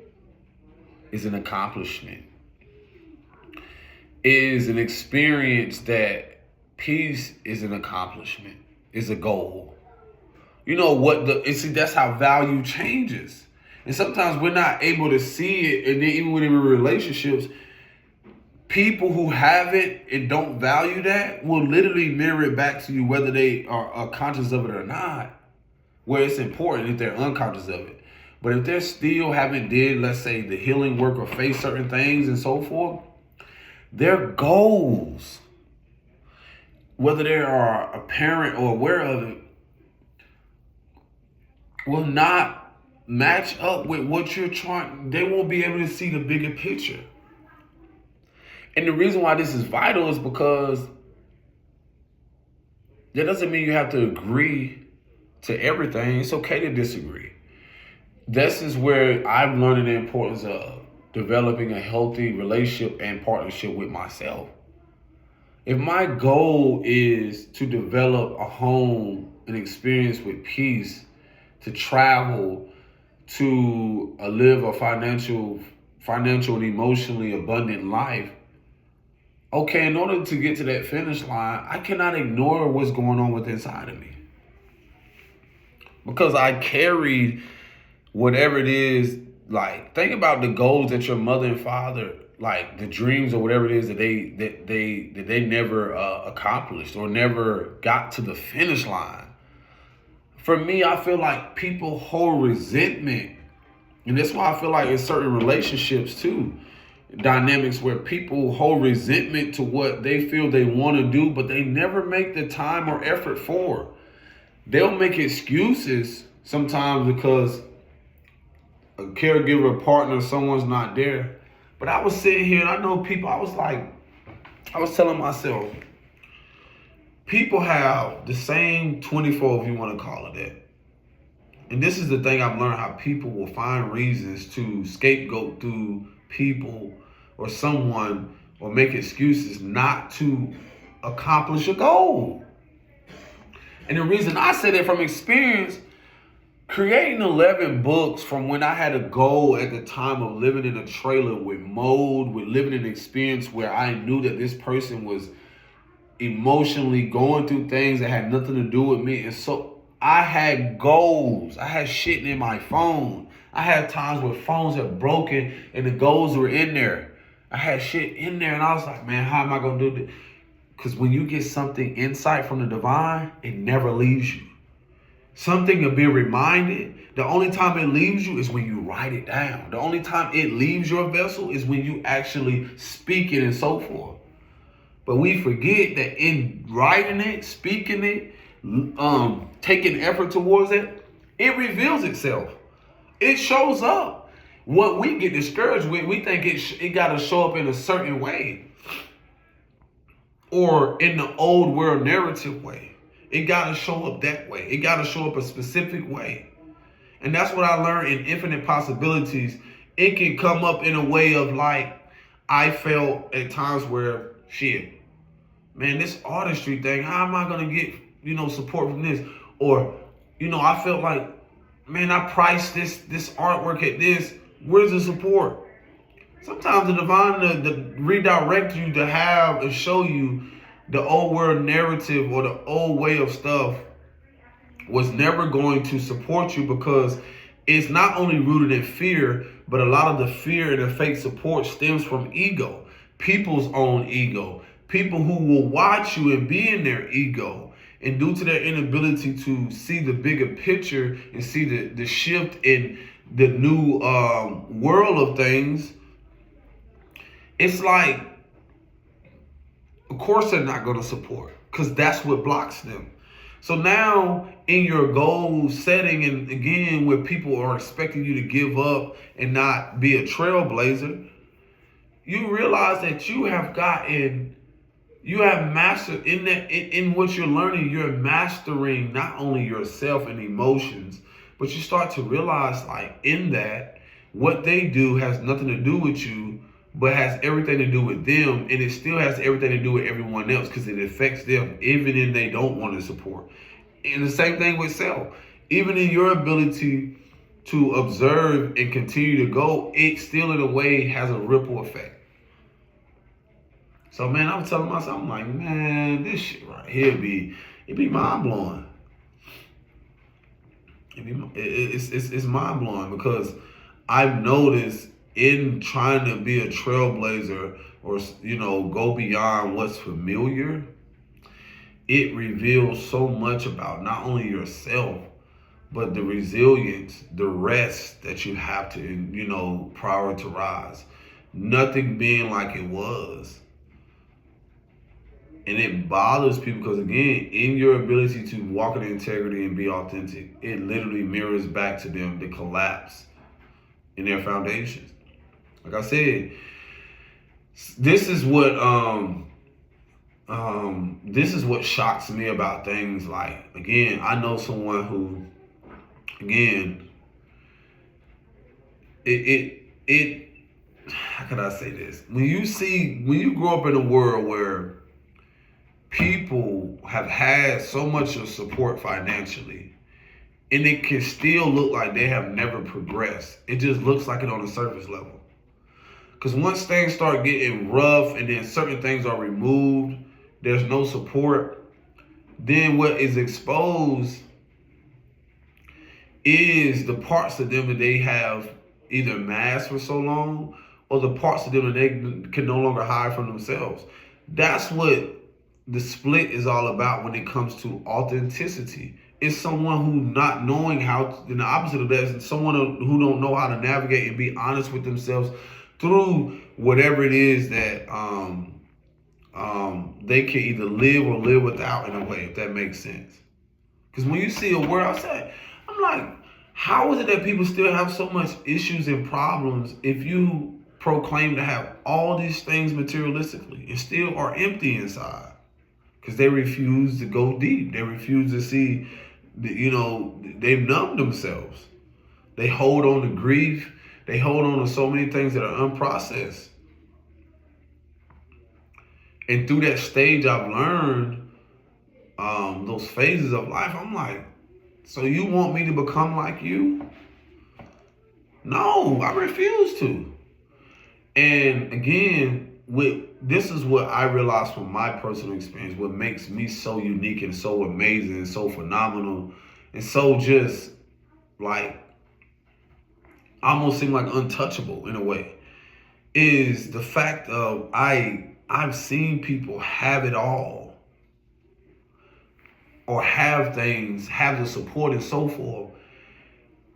is an accomplishment. Is an experience that peace is an accomplishment, is a goal. You know what that's how value changes. And sometimes we're not able to see it, and then even within relationships, people who have it and don't value that will literally mirror it back to you, whether they are conscious of it or not, where it's important if they're unconscious of it. But if they're still haven't did, let's say, the healing work or face certain things and so forth, their goals, whether they are apparent or aware of it, will not match up with what you're trying. They won't be able to see the bigger picture. And the reason why this is vital is because that doesn't mean you have to agree to everything. It's okay to disagree. This is where I'm learning the importance of developing a healthy relationship and partnership with myself. If my goal is to develop a home, an experience with peace, to travel, to live a financial and emotionally abundant life, okay, in order to get to that finish line, I cannot ignore what's going on with inside of me. Because I carried whatever it is. Like, think about the goals that your mother and father, like the dreams or whatever it is that they never accomplished or never got to the finish line. For me, I feel like people hold resentment, and that's why I feel like in certain relationships too, dynamics where people hold resentment to what they feel they want to do, but they never make the time or effort for. They'll make excuses sometimes because a caregiver, a partner, someone's not there. But I was sitting here and I know people, I was telling myself, people have the same 24, if you want to call it that. And this is the thing I've learned, how people will find reasons to scapegoat through people or someone or make excuses not to accomplish a goal. And the reason I say that from experience, creating 11 books from when I had a goal at the time of living in a trailer with mold, with living an experience where I knew that this person was emotionally going through things that had nothing to do with me. And so I had goals. I had shit in my phone. I had times where phones had broken and the goals were in there. I had shit in there and I was like, man, how am I going to do this? Because when you get something insight from the divine, it never leaves you. Something to be reminded. The only time it leaves you is when you write it down. The only time it leaves your vessel is when you actually speak it and so forth. But we forget that in writing it, speaking it, taking effort towards it, it reveals itself. It shows up. What we get discouraged with, we think it got to show up in a certain way, or in the old world narrative way. It got to show up that way. It got to show up a specific way. And that's what I learned in Infinite Possibilities. It can come up in a way of like, I felt at times where, shit, man, this artistry thing, how am I gonna get, support from this? Or, I felt like, man, I priced this artwork at this. Where's the support? Sometimes the divine to redirect you to have and show you the old world narrative or the old way of stuff was never going to support you, because it's not only rooted in fear, but a lot of the fear and the fake support stems from ego, people's own ego, people who will watch you and be in their ego. And due to their inability to see the bigger picture and see the shift in the new world of things, it's like, of course they're not going to support, because that's what blocks them. So now in your goal setting, and again, where people are expecting you to give up and not be a trailblazer, you realize that you have mastered in that, in what you're learning, you're mastering not only yourself and emotions, but you start to realize, like, in that, what they do has nothing to do with you, but has everything to do with them, and it still has everything to do with everyone else, because it affects them, even if they don't want to support. And the same thing with self. Even in your ability to observe and continue to go, it still in a way has a ripple effect. So, man, I'm telling myself, I'm like, man, this shit right here it be mind blowing. It's mind blowing, because I've noticed in trying to be a trailblazer or, go beyond what's familiar, it reveals so much about not only yourself, but the resilience, the rest that you have to, prioritize. Nothing being like it was. And it bothers people because, again, in your ability to walk in integrity and be authentic, it literally mirrors back to them the collapse in their foundations. Like I said, this is what shocks me about things. Like, again, I know someone who, again, how can I say this? When you grow up in a world where people have had so much of support financially, and it can still look like they have never progressed. It just looks like it on the surface level. Because once things start getting rough and then certain things are removed, there's no support, then what is exposed is the parts of them that they have either masked for so long, or the parts of them that they can no longer hide from themselves. That's what the split is all about when it comes to authenticity. It's someone who not knowing how, and the opposite of that is someone who don't know how to navigate and be honest with themselves through whatever it is that they can either live or live without, in a way, if that makes sense. Because when you see a world outside, I'm like, how is it that people still have so much issues and problems if you proclaim to have all these things materialistically and still are empty inside? Because they refuse to go deep. They refuse to see, they've numbed themselves. They hold on to grief. They hold on to so many things that are unprocessed. And through that stage, I've learned those phases of life. I'm like, so you want me to become like you? No, I refuse to. And again, this is what I realized from my personal experience, what makes me so unique and so amazing and so phenomenal and so just like almost seem like untouchable in a way, is the fact of I've seen people have it all, or have things, have the support and so forth,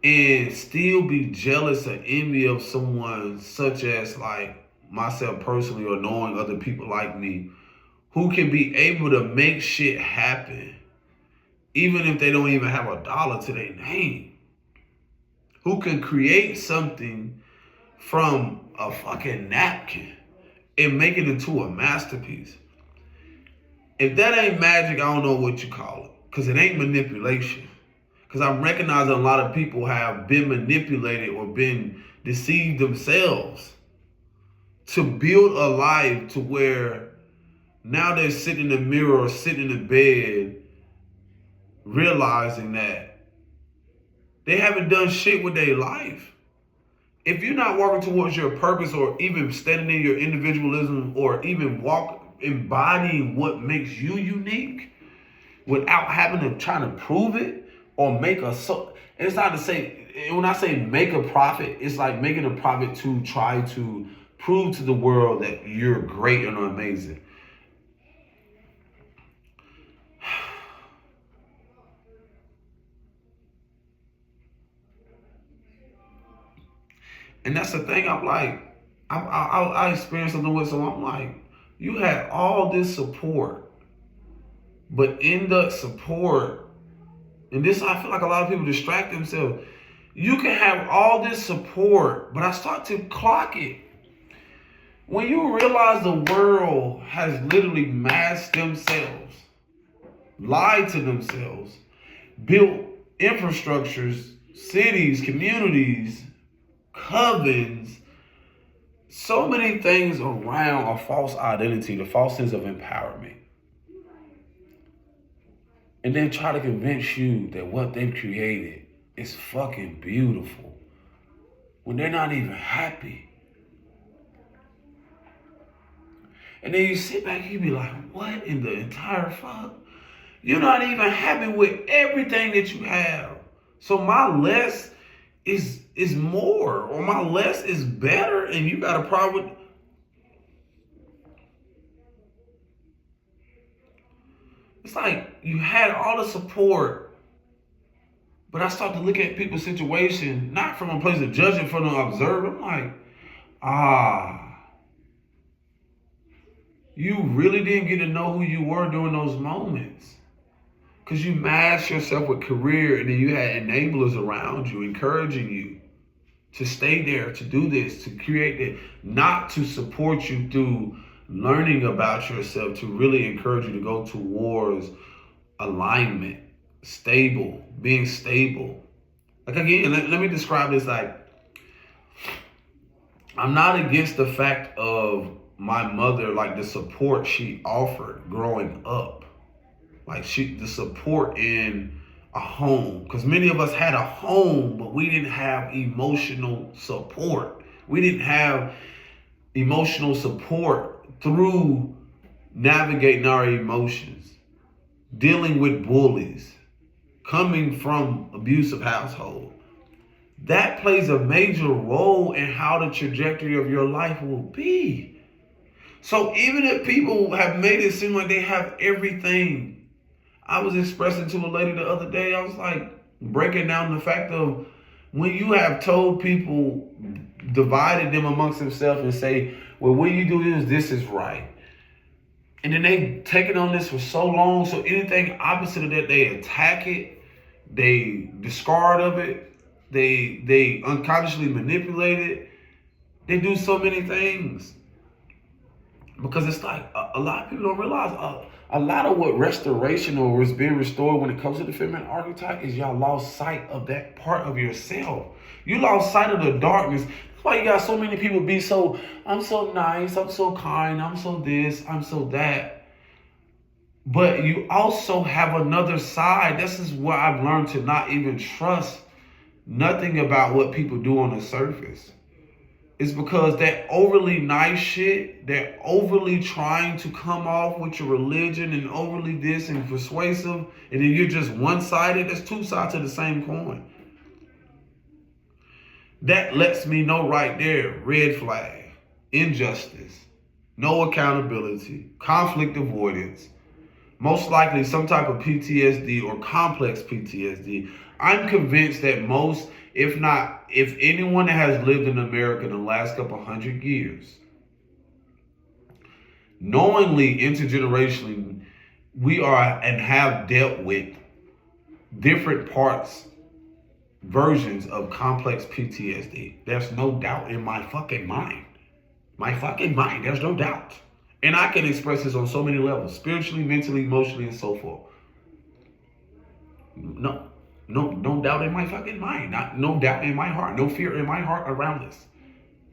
and still be jealous or envy of someone such as like myself personally, or knowing other people like me who can be able to make shit happen even if they don't even have a dollar to their name, who can create something from a fucking napkin and make it into a masterpiece. If that ain't magic, I don't know what you call it, because it ain't manipulation. Because I'm recognizing a lot of people have been manipulated or been deceived themselves to build a life to where Now they're sitting in the mirror or sitting in the bed realizing that they haven't done shit with their life. If you're not walking towards your purpose or even standing in your individualism or even embodying what makes you unique without having to try to prove it or it's not to say, when I say make a profit, it's like making a profit to try to prove to the world that you're great and amazing. And that's the thing. I'm like, I experienced something with someone. I'm like, you had all this support, but in the support, and this, I feel like a lot of people distract themselves. You can have all this support, but I start to clock it. When you realize the world has literally masked themselves, lied to themselves, built infrastructures, cities, communities, covens, so many things around a false identity, the false sense of empowerment. And then try to convince you that what they've created is fucking beautiful when they're not even happy. And then you sit back and you be like, what in the entire fuck? You're not even happy with everything that you have. So my less is more, or my less is better, and you got a problem with. It's like you had all the support, but I start to look at people's situation, not from a place of judging, from an observer. I'm like, you really didn't get to know who you were during those moments. Because you masked yourself with career, and then you had enablers around you, encouraging you to stay there, to do this, to create it, not to support you through learning about yourself, to really encourage you to go towards alignment, being stable. Like again, let me describe this like, I'm not against the fact of my mother, like the support she offered growing up. Like the support in a home, because many of us had a home, but we didn't have emotional support. We didn't have emotional support through navigating our emotions, dealing with bullies, coming from abusive household. That plays a major role in how the trajectory of your life will be. So even if people have made it seem like they have everything, I was expressing to a lady the other day, I was like breaking down the fact of when you have told people, divided them amongst themselves and say, well, when you do this is right. And then they've taken on this for so long, so anything opposite of that, they attack it, they discard of it, they unconsciously manipulate it. They do so many things. Because it's like a lot of people don't realize a lot of what restoration or is being restored when it comes to the feminine archetype is y'all lost sight of that part of yourself. You lost sight of the darkness. That's why you got so many people be so, I'm so nice, I'm so kind, I'm so this, I'm so that. But you also have another side. This is where I've learned to not even trust nothing about what people do on the surface. It's because that overly nice shit, that overly trying to come off with your religion and overly this and persuasive, and then you're just one-sided, that's two sides of the same coin. That lets me know right there, red flag, injustice, no accountability, conflict avoidance, most likely some type of PTSD or complex PTSD. I'm convinced that most, if anyone that has lived in America in the last couple 100 years, knowingly, intergenerationally, we are and have dealt with different versions of complex PTSD. There's no doubt in my fucking mind. There's no doubt. And I can express this on so many levels, spiritually, mentally, emotionally, and so forth. No doubt in my fucking mind. No doubt in my heart. No fear in my heart around this.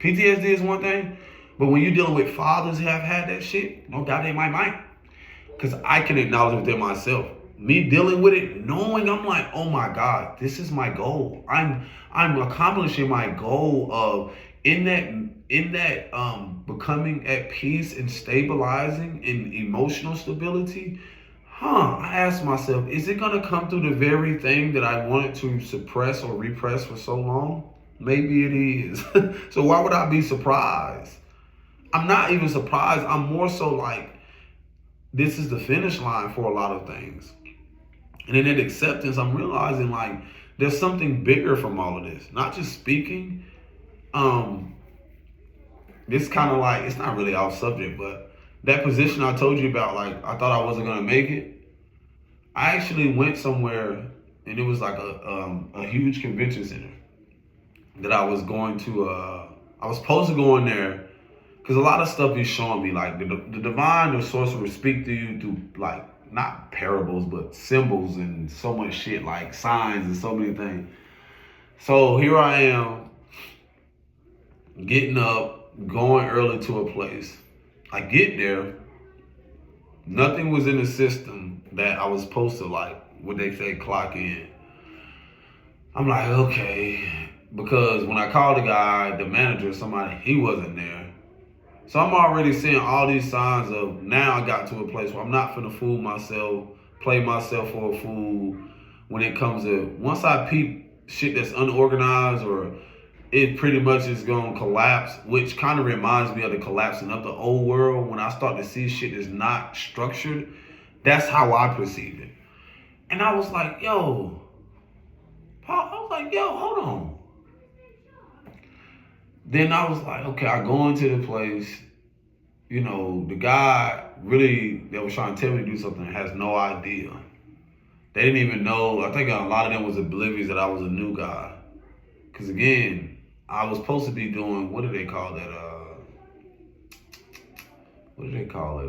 PTSD is one thing, But when you're dealing with fathers who have had that shit, no doubt they might. Because I can acknowledge it within myself. Me dealing with it, knowing I'm like, oh my God, this is my goal. I'm accomplishing my goal of in that becoming at peace and stabilizing in emotional stability. I asked myself, is it gonna come through the very thing that I wanted to suppress or repress for so long? Maybe it is. So why would I be surprised? I'm not even surprised. I'm more so like, this is the finish line for a lot of things. And in that acceptance, I'm realizing like there's something bigger from all of this. Not just speaking. This kind of like, it's not really off subject, but that position I told you about, like I thought I wasn't gonna make it. I actually went somewhere and it was like a huge convention center that I was going to. I was supposed to go in there because a lot of stuff he's showing me, like the divine or source will speak to you through like not parables, but symbols and so much shit, like signs and so many things. So here I am, getting up, going early to a place. I get there, nothing was in the system that I was supposed to, like, what they say, clock in. I'm like, okay, because when I called the guy, the manager, somebody, he wasn't there. So I'm already seeing all these signs of now I got to a place where I'm not finna fool myself, play myself for a fool when it comes to, once I peep shit that's unorganized or it pretty much is gonna collapse, which kind of reminds me of the collapsing of the old world. When I start to see shit that's not structured, that's how I perceive it. And I was like, yo, Paul, I was like, yo, hold on. Then I was like, okay, I go into the place, you know, the guy really that was trying to tell me to do something has no idea. They didn't even know. I think a lot of them was oblivious that I was a new guy. Because again, I was supposed to be doing, what do they call that? What do they call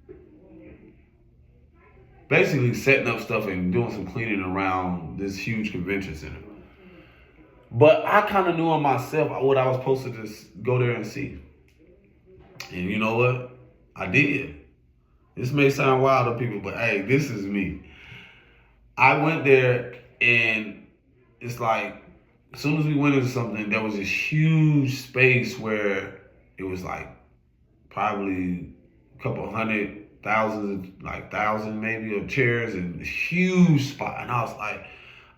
it? Basically setting up stuff and doing some cleaning around this huge convention center. But I kind of knew on myself what I was supposed to just go there and see. And you know what? I did. This may sound wild to people, but hey, this is me. I went there and it's like, as soon as we went into something, there was this huge space where it was like probably a couple hundred, thousands, like thousand maybe of chairs and a huge spot. And I was like,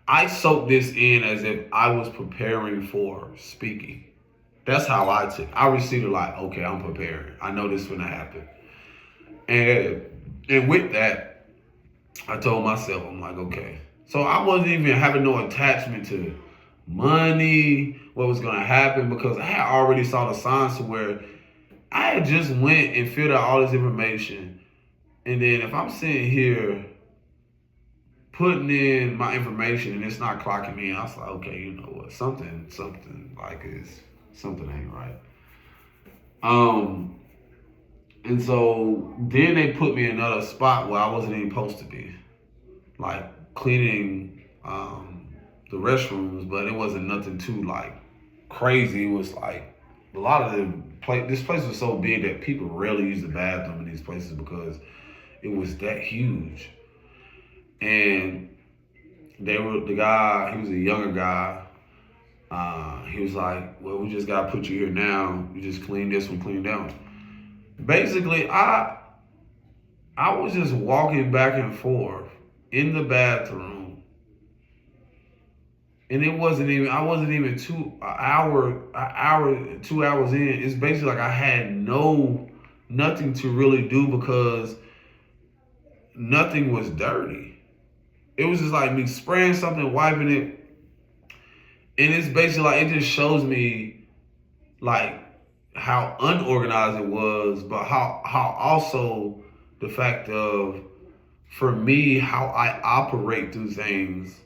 I soaked this in as if I was preparing for speaking. That's how I took it. I received it like, okay, I'm preparing. I know this is gonna happen. And with that, I told myself, I'm like, okay. So I wasn't even having no attachment to money, what was gonna happen, because I had already saw the signs to where I had just went and filled out all this information. And then if I'm sitting here putting in my information and it's not clocking me in, I was like, okay, you know what? Something ain't right. And so then they put me in another spot where I wasn't even supposed to be, like cleaning the restrooms, but it wasn't nothing too like crazy. It was like a lot of this place was so big that people rarely use the bathroom in these places because it was that huge. And the guy, he was a younger guy. He was like, well, we just gotta put you here now. You just clean this one, clean that one. Basically, I was just walking back and forth in the bathroom. And I wasn't even 2 hours in. It's basically like I had nothing to really do because nothing was dirty. It was just like me spraying something, wiping it. And it's basically like, it just shows me like how unorganized it was, but how also the fact of, for me, how I operate through things,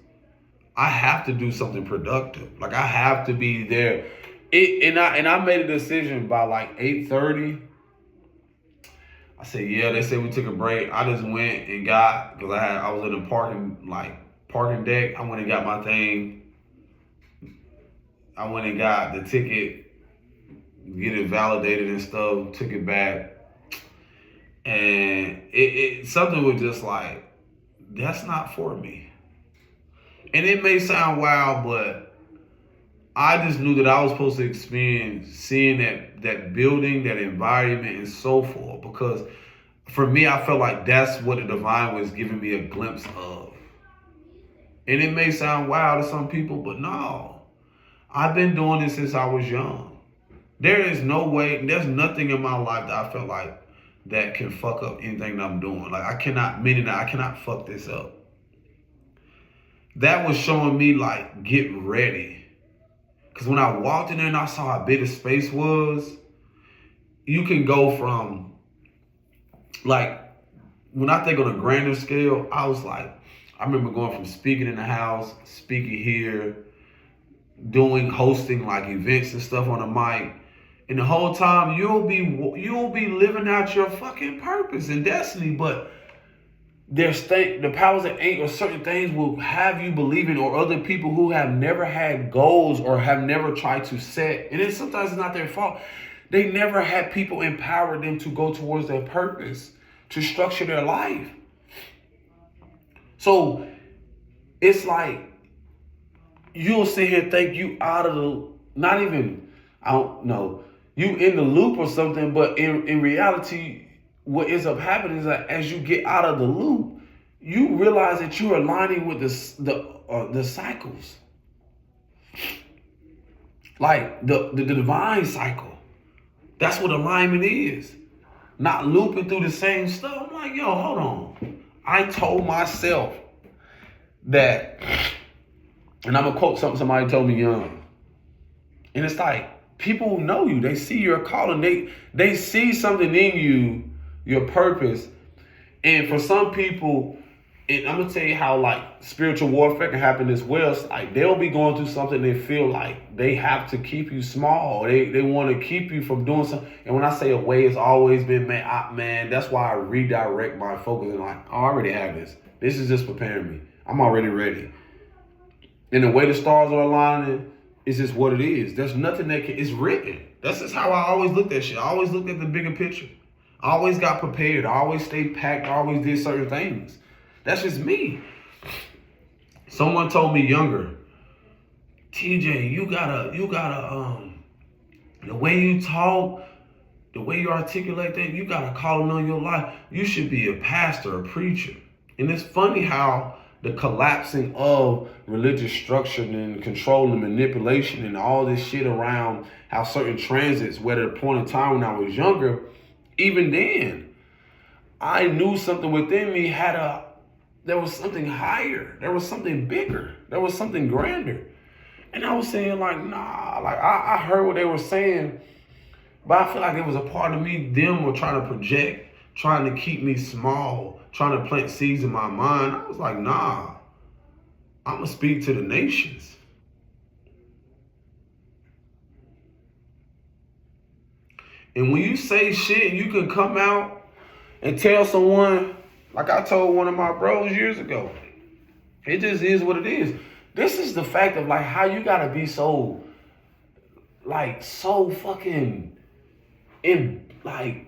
I have to do something productive. Like I have to be there. And I made a decision by like 8:30. I said, yeah, they said we took a break. I just went and got, because I was in a parking deck. I went and got my thing. I went and got the ticket, get it validated and stuff, took it back. And it something was just like, that's not for me. And it may sound wild, but I just knew that I was supposed to experience seeing that building, that environment, and so forth. Because for me, I felt like that's what the divine was giving me a glimpse of. And it may sound wild to some people, but no. I've been doing this since I was young. There is no way, there's nothing in my life that I felt like that can fuck up anything that I'm doing. Like I cannot fuck this up. That was showing me like, get ready. Because when I walked in there and I saw how big the space was, you can go from, like, when I think on a grander scale, I was like, I remember going from speaking in the house, speaking here, hosting like events and stuff on the mic. And the whole time you'll be living out your fucking purpose and destiny, but the powers that ain't or certain things will have you believing, or other people who have never had goals or have never tried to set, and then sometimes it's not their fault. They never had people empower them to go towards their purpose, to structure their life. So it's like you'll sit here and think you out of the, not even, I don't know, you in the loop or something, but in reality, what ends up happening is that as you get out of the loop, you realize that you're aligning with the cycles, like the divine cycle. That's what alignment is. Not looping through the same stuff. I'm like, yo, hold on. I told myself that, and I'm gonna quote something somebody told me young, and it's like, people know you. They see your calling. They see something in you, your purpose. And for some people, and I'm gonna tell you how like spiritual warfare can happen as well. It's like they'll be going through something, they feel like they have to keep you small. They want to keep you from doing something. And when I say a way, it's always been, man, that's why I redirect my focus and like, oh, I already have this. This is just preparing me. I'm already ready. And the way the stars are aligning is just what it is. There's nothing it's written. That's just how I always looked at shit. I always looked at the bigger picture. I always got prepared. I always stayed packed. I always did certain things. That's just me. Someone told me younger, TJ, you gotta, the way you talk, the way you articulate that, you got a calling on your life. You should be a pastor, a preacher. And it's funny how the collapsing of religious structure and control and manipulation and all this shit around how certain transits, where at a point in time when I was younger, even then, I knew something within me there was something higher. There was something bigger. There was something grander. And I was saying like, nah, like I heard what they were saying, but I feel like it was a part of me, them were trying to project, trying to keep me small, trying to plant seeds in my mind. I was like, nah, I'm gonna speak to the nations. And when you say shit, you can come out and tell someone, like I told one of my bros years ago, it just is what it is. This is the fact of like how you gotta be so fucking in, like,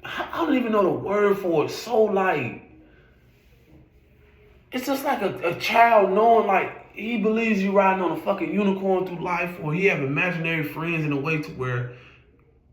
I don't even know the word for it. So like, it's just like a child knowing like he believes you riding on a fucking unicorn through life, or he have imaginary friends in a way to where,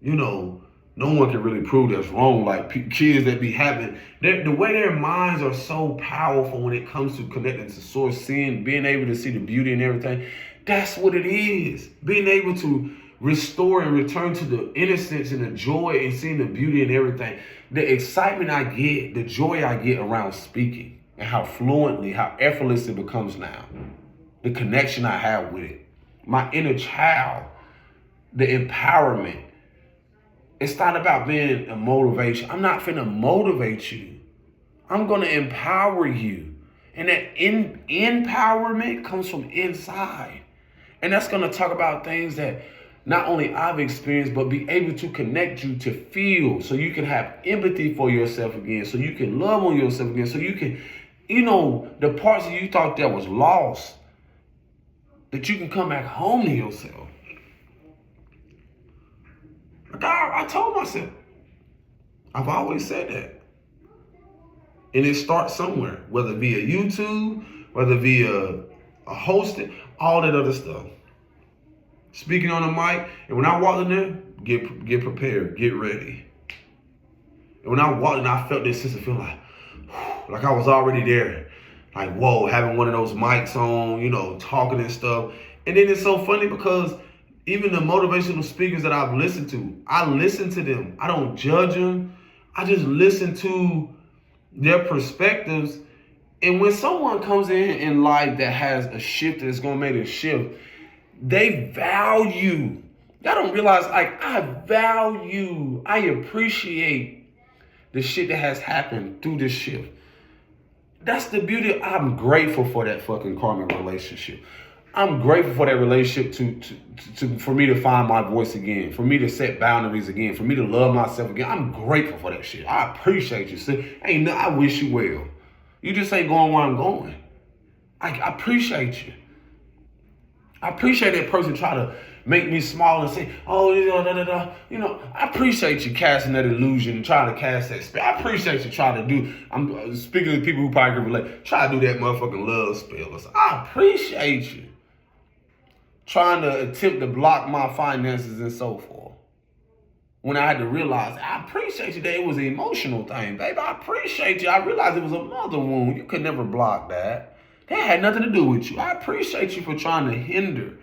you know, no one can really prove that's wrong. Like kids that be having, the way their minds are so powerful when it comes to connecting to source, seeing, being able to see the beauty and everything. That's what it is. Being able to restore and return to the innocence and the joy and seeing the beauty and everything. The excitement I get, the joy I get around speaking, and how fluently, how effortless it becomes now. The connection I have with it. My inner child, the empowerment. It's not about being a motivation. I'm not finna motivate you. I'm gonna empower you. And that empowerment comes from inside. And that's gonna talk about things that not only I've experienced, but be able to connect you to feel, so you can have empathy for yourself again, so you can love on yourself again, so you can, the parts that you thought that was lost, that you can come back home to yourself. Like I told myself. I've always said that. And it starts somewhere, whether via YouTube, whether via a hosting, all that other stuff. Speaking on the mic, and when I walked in there, get prepared, get ready. And when I walked in, I felt this sense of feeling like I was already there. Like, whoa, having one of those mics on, talking and stuff. And then it's so funny because even the motivational speakers that I've listened to, I listen to them. I don't judge them. I just listen to their perspectives. And when someone comes in life that has a shift that's going to make a shift, they value. Y'all don't realize, like, I appreciate the shit that has happened through this shift. That's the beauty. I'm grateful for that fucking karmic relationship. I'm grateful for that relationship for me to find my voice again, for me to set boundaries again, for me to love myself again. I'm grateful for that shit. I appreciate you, sis. I wish you well. You just ain't going where I'm going. I appreciate you. I appreciate that person try to make me small and say, oh, I appreciate you casting that illusion and trying to cast that spell. I appreciate you trying to do, I'm speaking to people who probably can relate, try to do that motherfucking love spell. I appreciate you trying to attempt to block my finances and so forth. When I had to realize, I appreciate you that it was an emotional thing, baby. I appreciate you. I realized it was a mother wound. You could never block that. That had nothing to do with you. I appreciate you for trying to hinder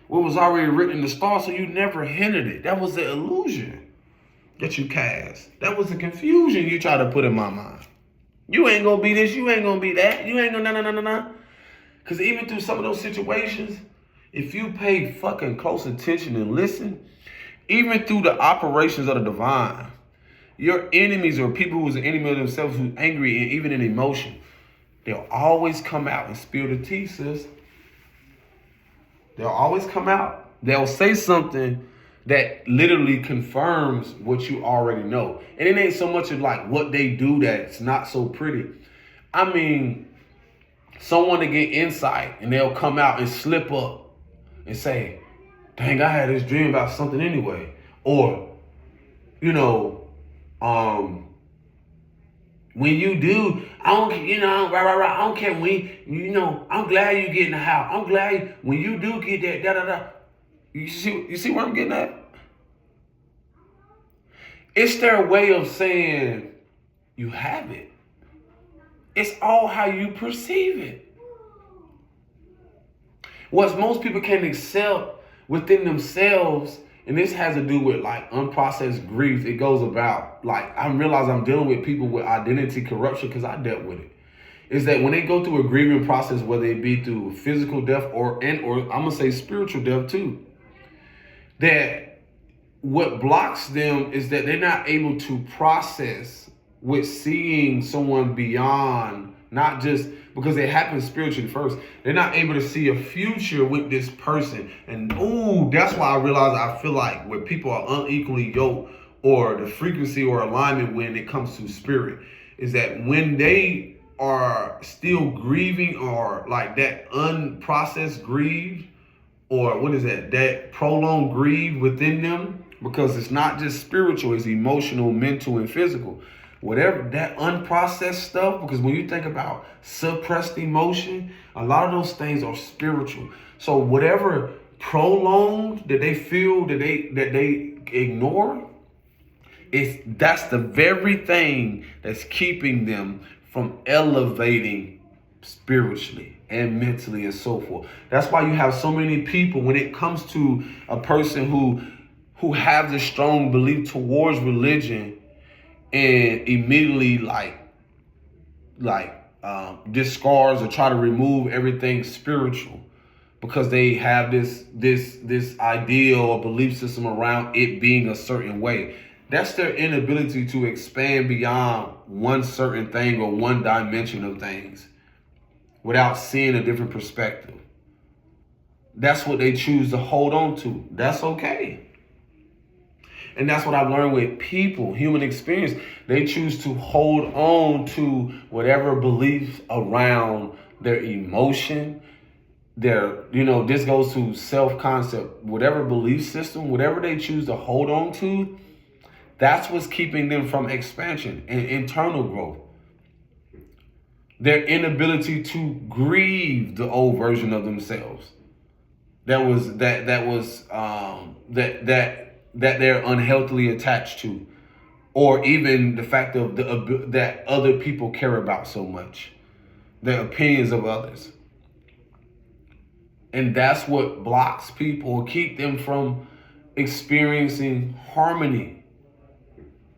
what was already written in the stars, so you never hindered it. That was the illusion that you cast. That was the confusion you tried to put in my mind. You ain't gonna be this, you ain't gonna be that, you ain't gonna no. Because even through some of those situations, if you pay fucking close attention and listen, even through the operations of the divine, your enemies or people who's an enemy of themselves, who's angry and even in emotion, they'll always come out and spill the tea, sis. They'll always come out. They'll say something that literally confirms what you already know. And it ain't so much of like what they do that's not so pretty. I mean, someone to get insight and they'll come out and slip up and say, dang, I had this dream about something anyway. Or, when you do, I don't care when, I'm glad you get in the house. I'm glad when you do get that, You see where I'm getting at? It's their way of saying you have it. It's all how you perceive it. What most people can accept within themselves, and this has to do with like unprocessed grief. It goes about like, I realize I'm dealing with people with identity corruption because I dealt with it. Is that when they go through a grieving process, whether it be through physical death or I'm gonna say spiritual death too, that what blocks them is that they're not able to process with seeing someone beyond, not just because it happens spiritually first. They're not able to see a future with this person. And that's why I realize I feel like when people are unequally yoked, or the frequency or alignment when it comes to spirit, is that when they are still grieving, or like that unprocessed grief, or what is that prolonged grief within them, because it's not just spiritual, it's emotional, mental, and physical. Whatever that unprocessed stuff, because when you think about suppressed emotion, a lot of those things are spiritual. So whatever prolonged that they feel that they ignore, that's the very thing that's keeping them from elevating spiritually and mentally and so forth. That's why you have so many people, when it comes to a person who have this strong belief towards religion, and immediately discards or try to remove everything spiritual because they have this ideal or belief system around it being a certain way. That's their inability to expand beyond one certain thing or one dimension of things without seeing a different perspective. That's what they choose to hold on to. That's okay. And that's what I've learned with people, human experience. They choose to hold on to whatever beliefs around their emotion, this goes to self-concept, whatever belief system, whatever they choose to hold on to, that's what's keeping them from expansion and internal growth. Their inability to grieve the old version of themselves that they're unhealthily attached to, or even the fact of that other people care about so much, the opinions of others. And that's what blocks people, keep them from experiencing harmony.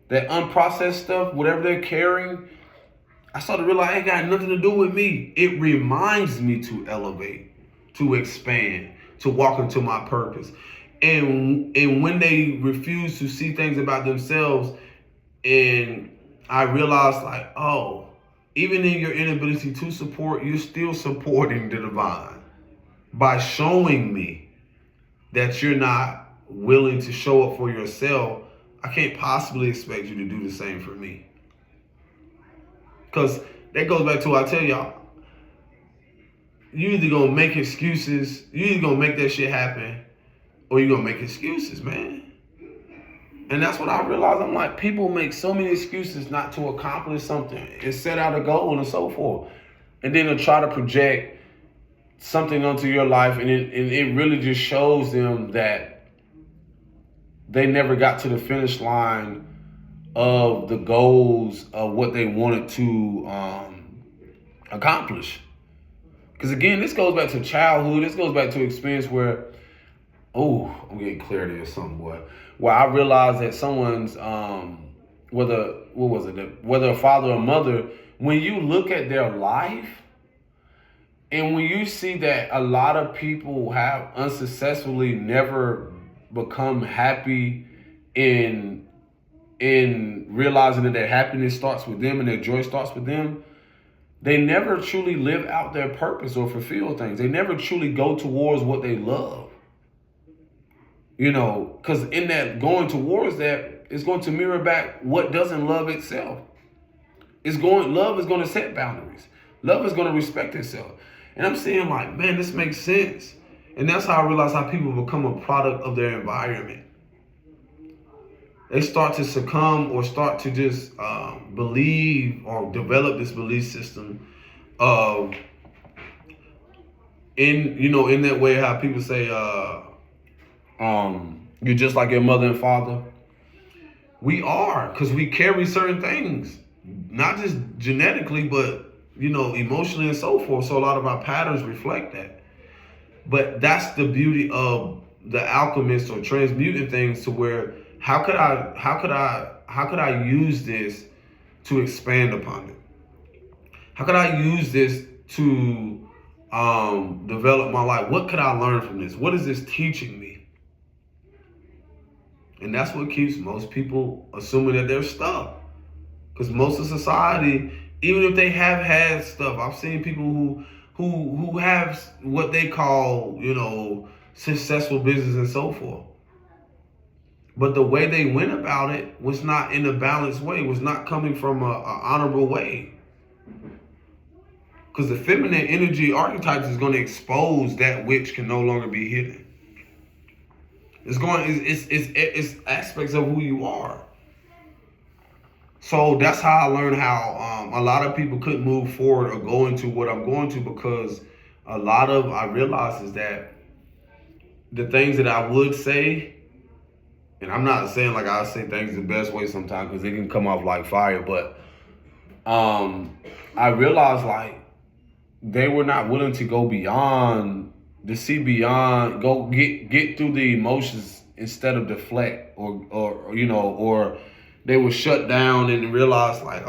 That unprocessed stuff, whatever they're carrying, I started to realize it ain't got nothing to do with me. It reminds me to elevate, to expand, to walk into my purpose. And when they refuse to see things about themselves, and I realized like, oh, even in your inability to support, you're still supporting the divine by showing me that you're not willing to show up for yourself. I can't possibly expect you to do the same for me. Because that goes back to what I tell y'all. You either gonna make excuses, you either gonna make that shit happen, or you gonna make excuses, man. And that's what I realized. I'm like, people make so many excuses not to accomplish something and set out a goal and so forth. And then to try to project something onto your life, and it really just shows them that they never got to the finish line of the goals of what they wanted to accomplish. Because again, this goes back to childhood. This goes back to experience where, I'm getting clarity or something, boy. Where I realized that someone's, whether a father or mother, when you look at their life, and when you see that a lot of people have unsuccessfully never become happy in realizing that their happiness starts with them and their joy starts with them, they never truly live out their purpose or fulfill things. They never truly go towards what they love. Because in that going towards that, it's going to mirror back what doesn't love itself. Love is going to set boundaries. Love is going to respect itself. And I'm saying like, man, this makes sense. And that's how I realize how people become a product of their environment. They start to succumb or start to just believe or develop this belief system of, in that way how people say, you're just like your mother and father. We are, because we carry certain things, not just genetically, but emotionally and so forth. So a lot of our patterns reflect that. But that's the beauty of the alchemist or transmuting things to where how could I use this to expand upon it? How could I use this to develop my life? What could I learn from this? What is this teaching me? And that's what keeps most people assuming that they're stuck. Because most of society, even if they have had stuff, I've seen people who have what they call, successful business and so forth. But the way they went about it was not in a balanced way, was not coming from a honorable way. Because the feminine energy archetypes is going to expose that which can no longer be hidden. It's aspects of who you are. So that's how I learned how a lot of people couldn't move forward or go into what I'm going to, because I realized is that the things that I would say, and I'm not saying like I say things the best way sometimes because they can come off like fire, but I realized like they were not willing to go beyond, to see beyond, go get through the emotions instead of deflect or they were shut down and realized like,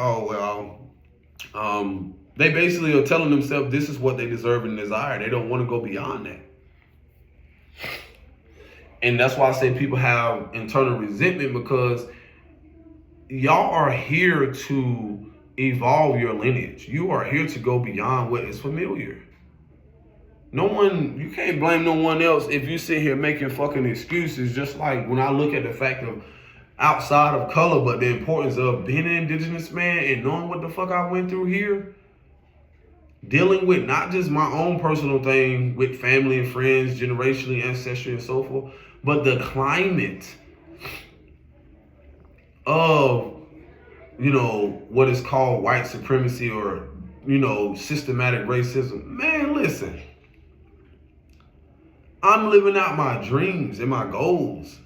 they basically are telling themselves this is what they deserve and desire. They don't want to go beyond that. And that's why I say people have internal resentment, because y'all are here to evolve your lineage. You are here to go beyond what is familiar. You can't blame no one else if you sit here making fucking excuses. Just like when I look at the fact of outside of color, but the importance of being an indigenous man and knowing what the fuck I went through here. dealing with not just my own personal thing with family and friends, generationally, ancestry, and so forth, but the climate of, what is called white supremacy or, systematic racism. Man, listen, I'm living out my dreams and my goals.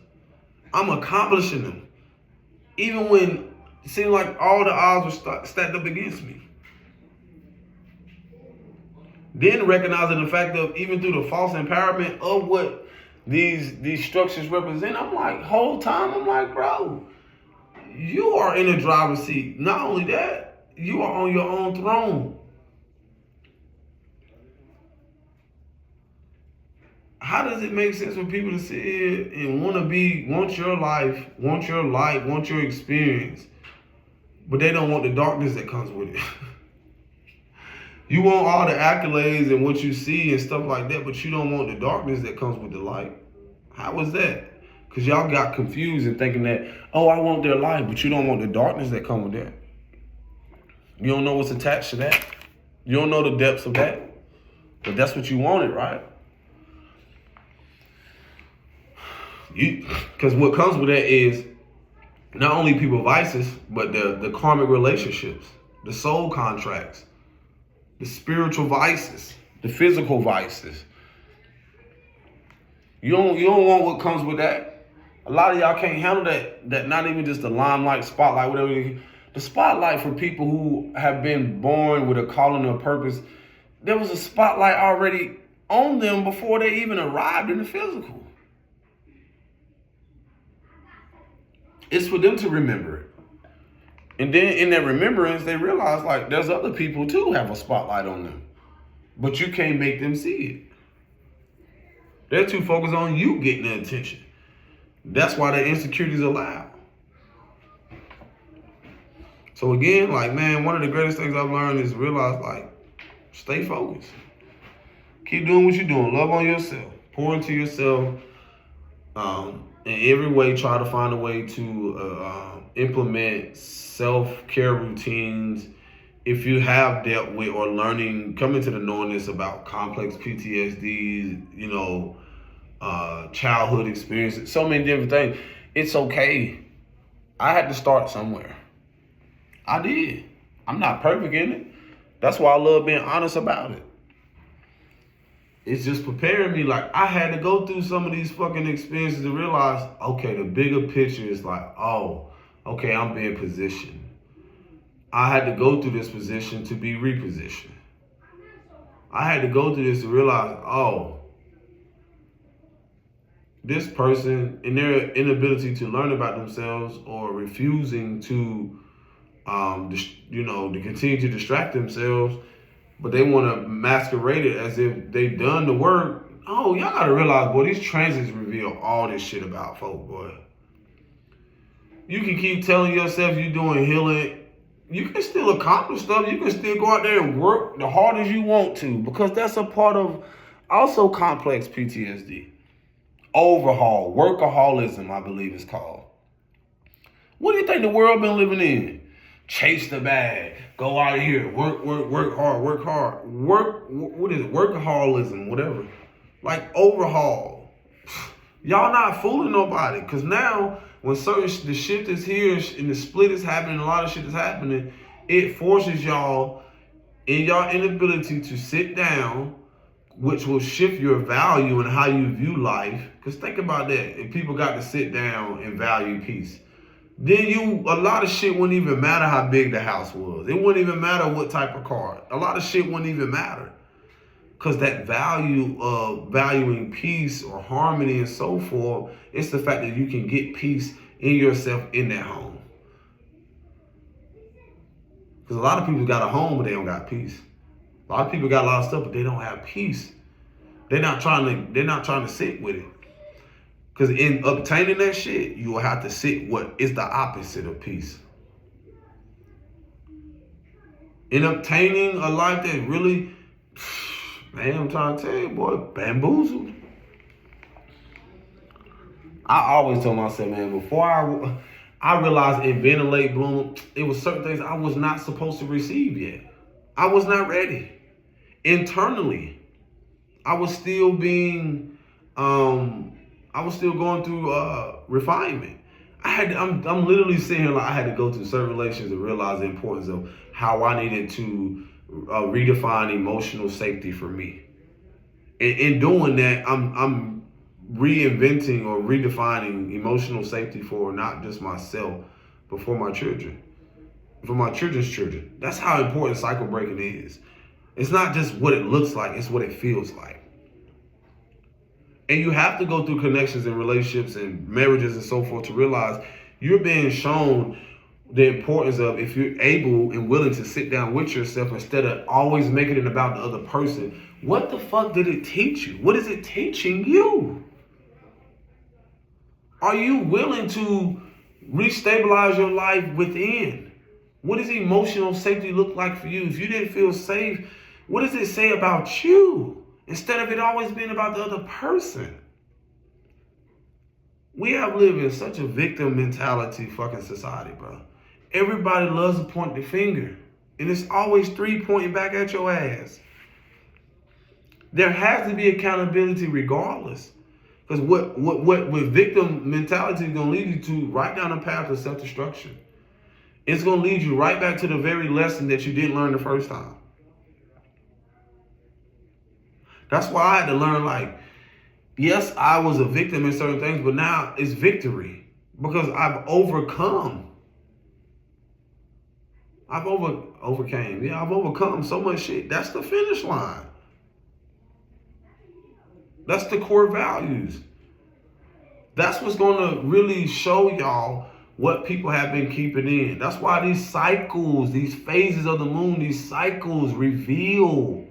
I'm accomplishing them. Even when it seemed like all the odds were stacked up against me. Then recognizing the fact of even through the false empowerment of what these structures represent, I'm like, whole time, I'm like, bro, you are in a driver's seat. Not only that, you are on your own throne. How does it make sense for people to sit here and want your life, want your light, want your experience, but they don't want the darkness that comes with it? You want all the accolades and what you see and stuff like that, but you don't want the darkness that comes with the light. How is that? Because y'all got confused and thinking that, oh, I want their light, but you don't want the darkness that comes with that. You don't know what's attached to that. You don't know the depths of that. But that's what you wanted, right? Because what comes with that is not only people vices, but the karmic relationships, the soul contracts, the spiritual vices, the physical vices. You don't want what comes with that. A lot of y'all can't handle that not even just the limelight, spotlight, whatever. The spotlight for people who have been born with a calling or purpose, there was a spotlight already on them before they even arrived in the physical. It's for them to remember it. And then in that remembrance, they realize like there's other people too have a spotlight on them. But you can't make them see it. They're too focused on you getting their attention. That's why their insecurities are loud. So again, like, man, one of the greatest things I've learned is realize, like, stay focused. Keep doing what you're doing. Love on yourself. Pour into yourself. In every way, try to find a way to implement self-care routines. If you have dealt with or learning, coming to the knowingness about complex PTSD, childhood experiences, so many different things, it's okay. I had to start somewhere. I did. I'm not perfect in it. That's why I love being honest about it. It's just preparing me. Like, I had to go through some of these fucking experiences to realize, okay, the bigger picture is like, oh, okay, I'm being positioned. I had to go through this position to be repositioned. I had to go through this to realize, oh, this person, in their inability to learn about themselves or refusing to, to continue to distract themselves, but they want to masquerade it as if they've done the work. Oh, y'all got to realize, boy, these transits reveal all this shit about folk, boy. You can keep telling yourself you're doing healing. You can still accomplish stuff. You can still go out there and work the hardest you want to, because that's a part of also complex PTSD. Overhaul, workaholism, I believe it's called. What do you think the world been living in? Chase the bag. Go out of here. Work hard. What is it? Workaholism, whatever. Like, overhaul. Y'all not fooling nobody. Because now, when the shift is here and the split is happening, a lot of shit is happening, it forces y'all in your inability to sit down, which will shift your value and how you view life. Because think about that. If people got to sit down and value peace, then a lot of shit wouldn't even matter how big the house was. It wouldn't even matter what type of car. A lot of shit wouldn't even matter. Because that value of valuing peace or harmony and so forth, it's the fact that you can get peace in yourself in that home. Because a lot of people got a home, but they don't got peace. A lot of people got a lot of stuff, but they don't have peace. They're not trying to sit with it. Because in obtaining that shit, you will have to sit what is the opposite of peace. In obtaining a life that really, man, I'm trying to tell you, boy, bamboozled. I always tell myself, man, before I realized in being a late bloomer, it was certain things I was not supposed to receive yet. I was not ready. Internally, I was still being, I was still going through refinement. I'm literally sitting here like I had to go through certain relations to realize the importance of how I needed to redefine emotional safety for me. In doing that, I'm reinventing or redefining emotional safety for not just myself, but for my children, for my children's children. That's how important cycle breaking is. It's not just what it looks like, it's what it feels like. And you have to go through connections and relationships and marriages and so forth to realize you're being shown the importance of, if you're able and willing to sit down with yourself instead of always making it about the other person, what the fuck did it teach you? What is it teaching you? Are you willing to restabilize your life within? What does emotional safety look like for you? If you didn't feel safe, what does it say about you? Instead of it always being about the other person. We have lived in such a victim mentality fucking society, bro. Everybody loves to point the finger. And it's always three pointing back at your ass. There has to be accountability regardless. Because what victim mentality is going to lead you to right down the path of self-destruction. It's going to lead you right back to the very lesson that you didn't learn the first time. That's why I had to learn, like, yes, I was a victim in certain things, but now it's victory because I've overcome. I've overcome so much shit. That's the finish line. That's the core values. That's what's going to really show y'all what people have been keeping in. That's why these cycles, these phases of the moon, these cycles reveal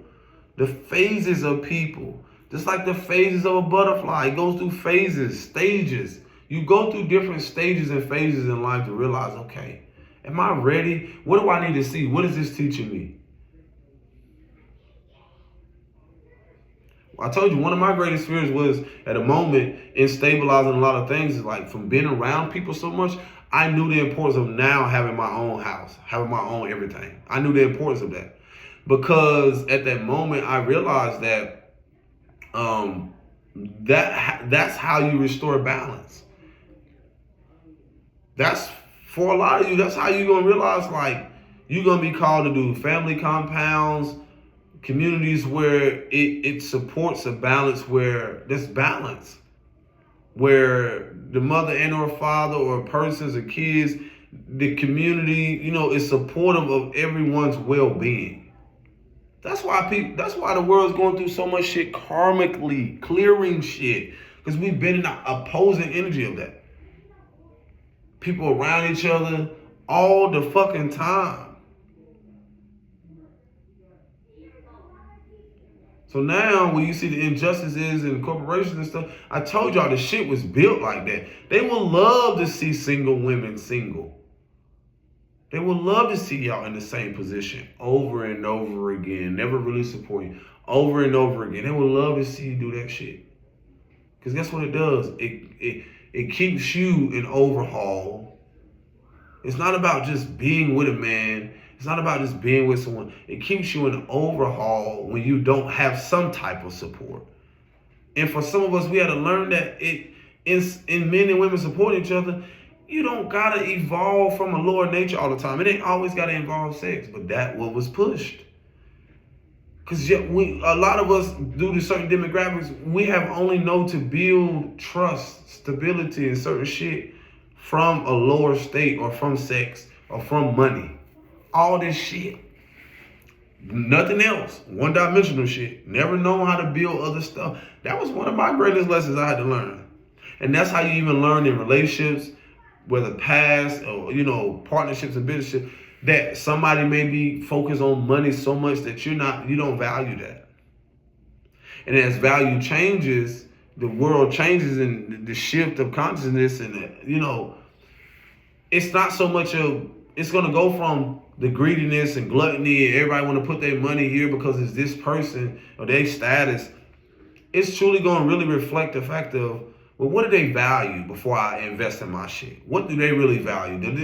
the phases of people. Just like the phases of a butterfly. It goes through phases, stages. You go through different stages and phases in life to realize, okay, am I ready? What do I need to see? What is this teaching me? I told you one of my greatest fears was at a moment in stabilizing a lot of things is like from being around people so much, I knew the importance of now having my own house, having my own everything. I knew the importance of that. Because at that moment, I realized that that's how you restore balance. That's for a lot of you. That's how you're gonna realize, like, you're gonna be called to do family compounds, communities where it supports a balance, where there's balance, where the mother and or father or persons or kids, the community, is supportive of everyone's well-being. That's why the world's going through so much shit karmically, clearing shit. Because we've been in the opposing energy of that. People around each other all the fucking time. So now when you see the injustices in corporations and stuff, I told y'all the shit was built like that. They will love to see single women single. They would love to see y'all in the same position over and over again, never really supporting over and over again. They would love to see you do that shit. Because guess what it does? It keeps you in overhaul. It's not about just being with a man. It's not about just being with someone. It keeps you in overhaul when you don't have some type of support. And for some of us, we had to learn that in men and women supporting each other, you don't gotta evolve from a lower nature all the time. It ain't always gotta involve sex, but that what was pushed. Cause a lot of us, due to certain demographics, we have only known to build trust, stability, and certain shit from a lower state or from sex or from money. All this shit. Nothing else. One-dimensional shit. Never known how to build other stuff. That was one of my greatest lessons I had to learn. And that's how you even learn in relationships, whether past or, partnerships and business, that somebody may be focused on money so much that you don't value that. And as value changes, the world changes and the shift of consciousness and, it's not so much it's going to go from the greediness and gluttony and everybody want to put their money here because it's this person or their status. It's truly going to really reflect the fact of, well, what do they value before I invest in my shit? What do they really value? What is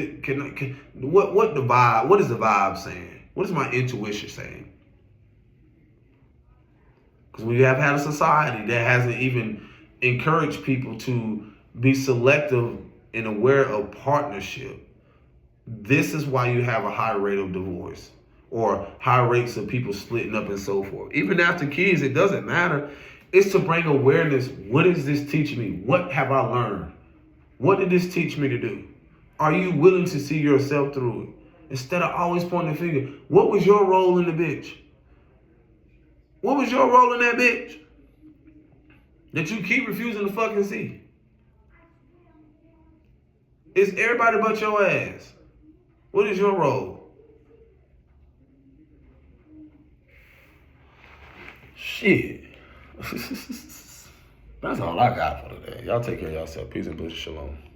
the vibe saying? What is my intuition saying? Because we have had a society that hasn't even encouraged people to be selective and aware of partnership. This is why you have a high rate of divorce or high rates of people splitting up and so forth. Even after kids, it doesn't matter. It's to bring awareness. What is this teaching me? What have I learned? What did this teach me to do? Are you willing to see yourself through it? Instead of always pointing the finger, what was your role in the bitch? What was your role in that bitch that you keep refusing to fucking see? It's everybody but your ass. What is your role? Shit. That's all I got for today. Y'all take care of yourself. Peace and blessings. Shalom.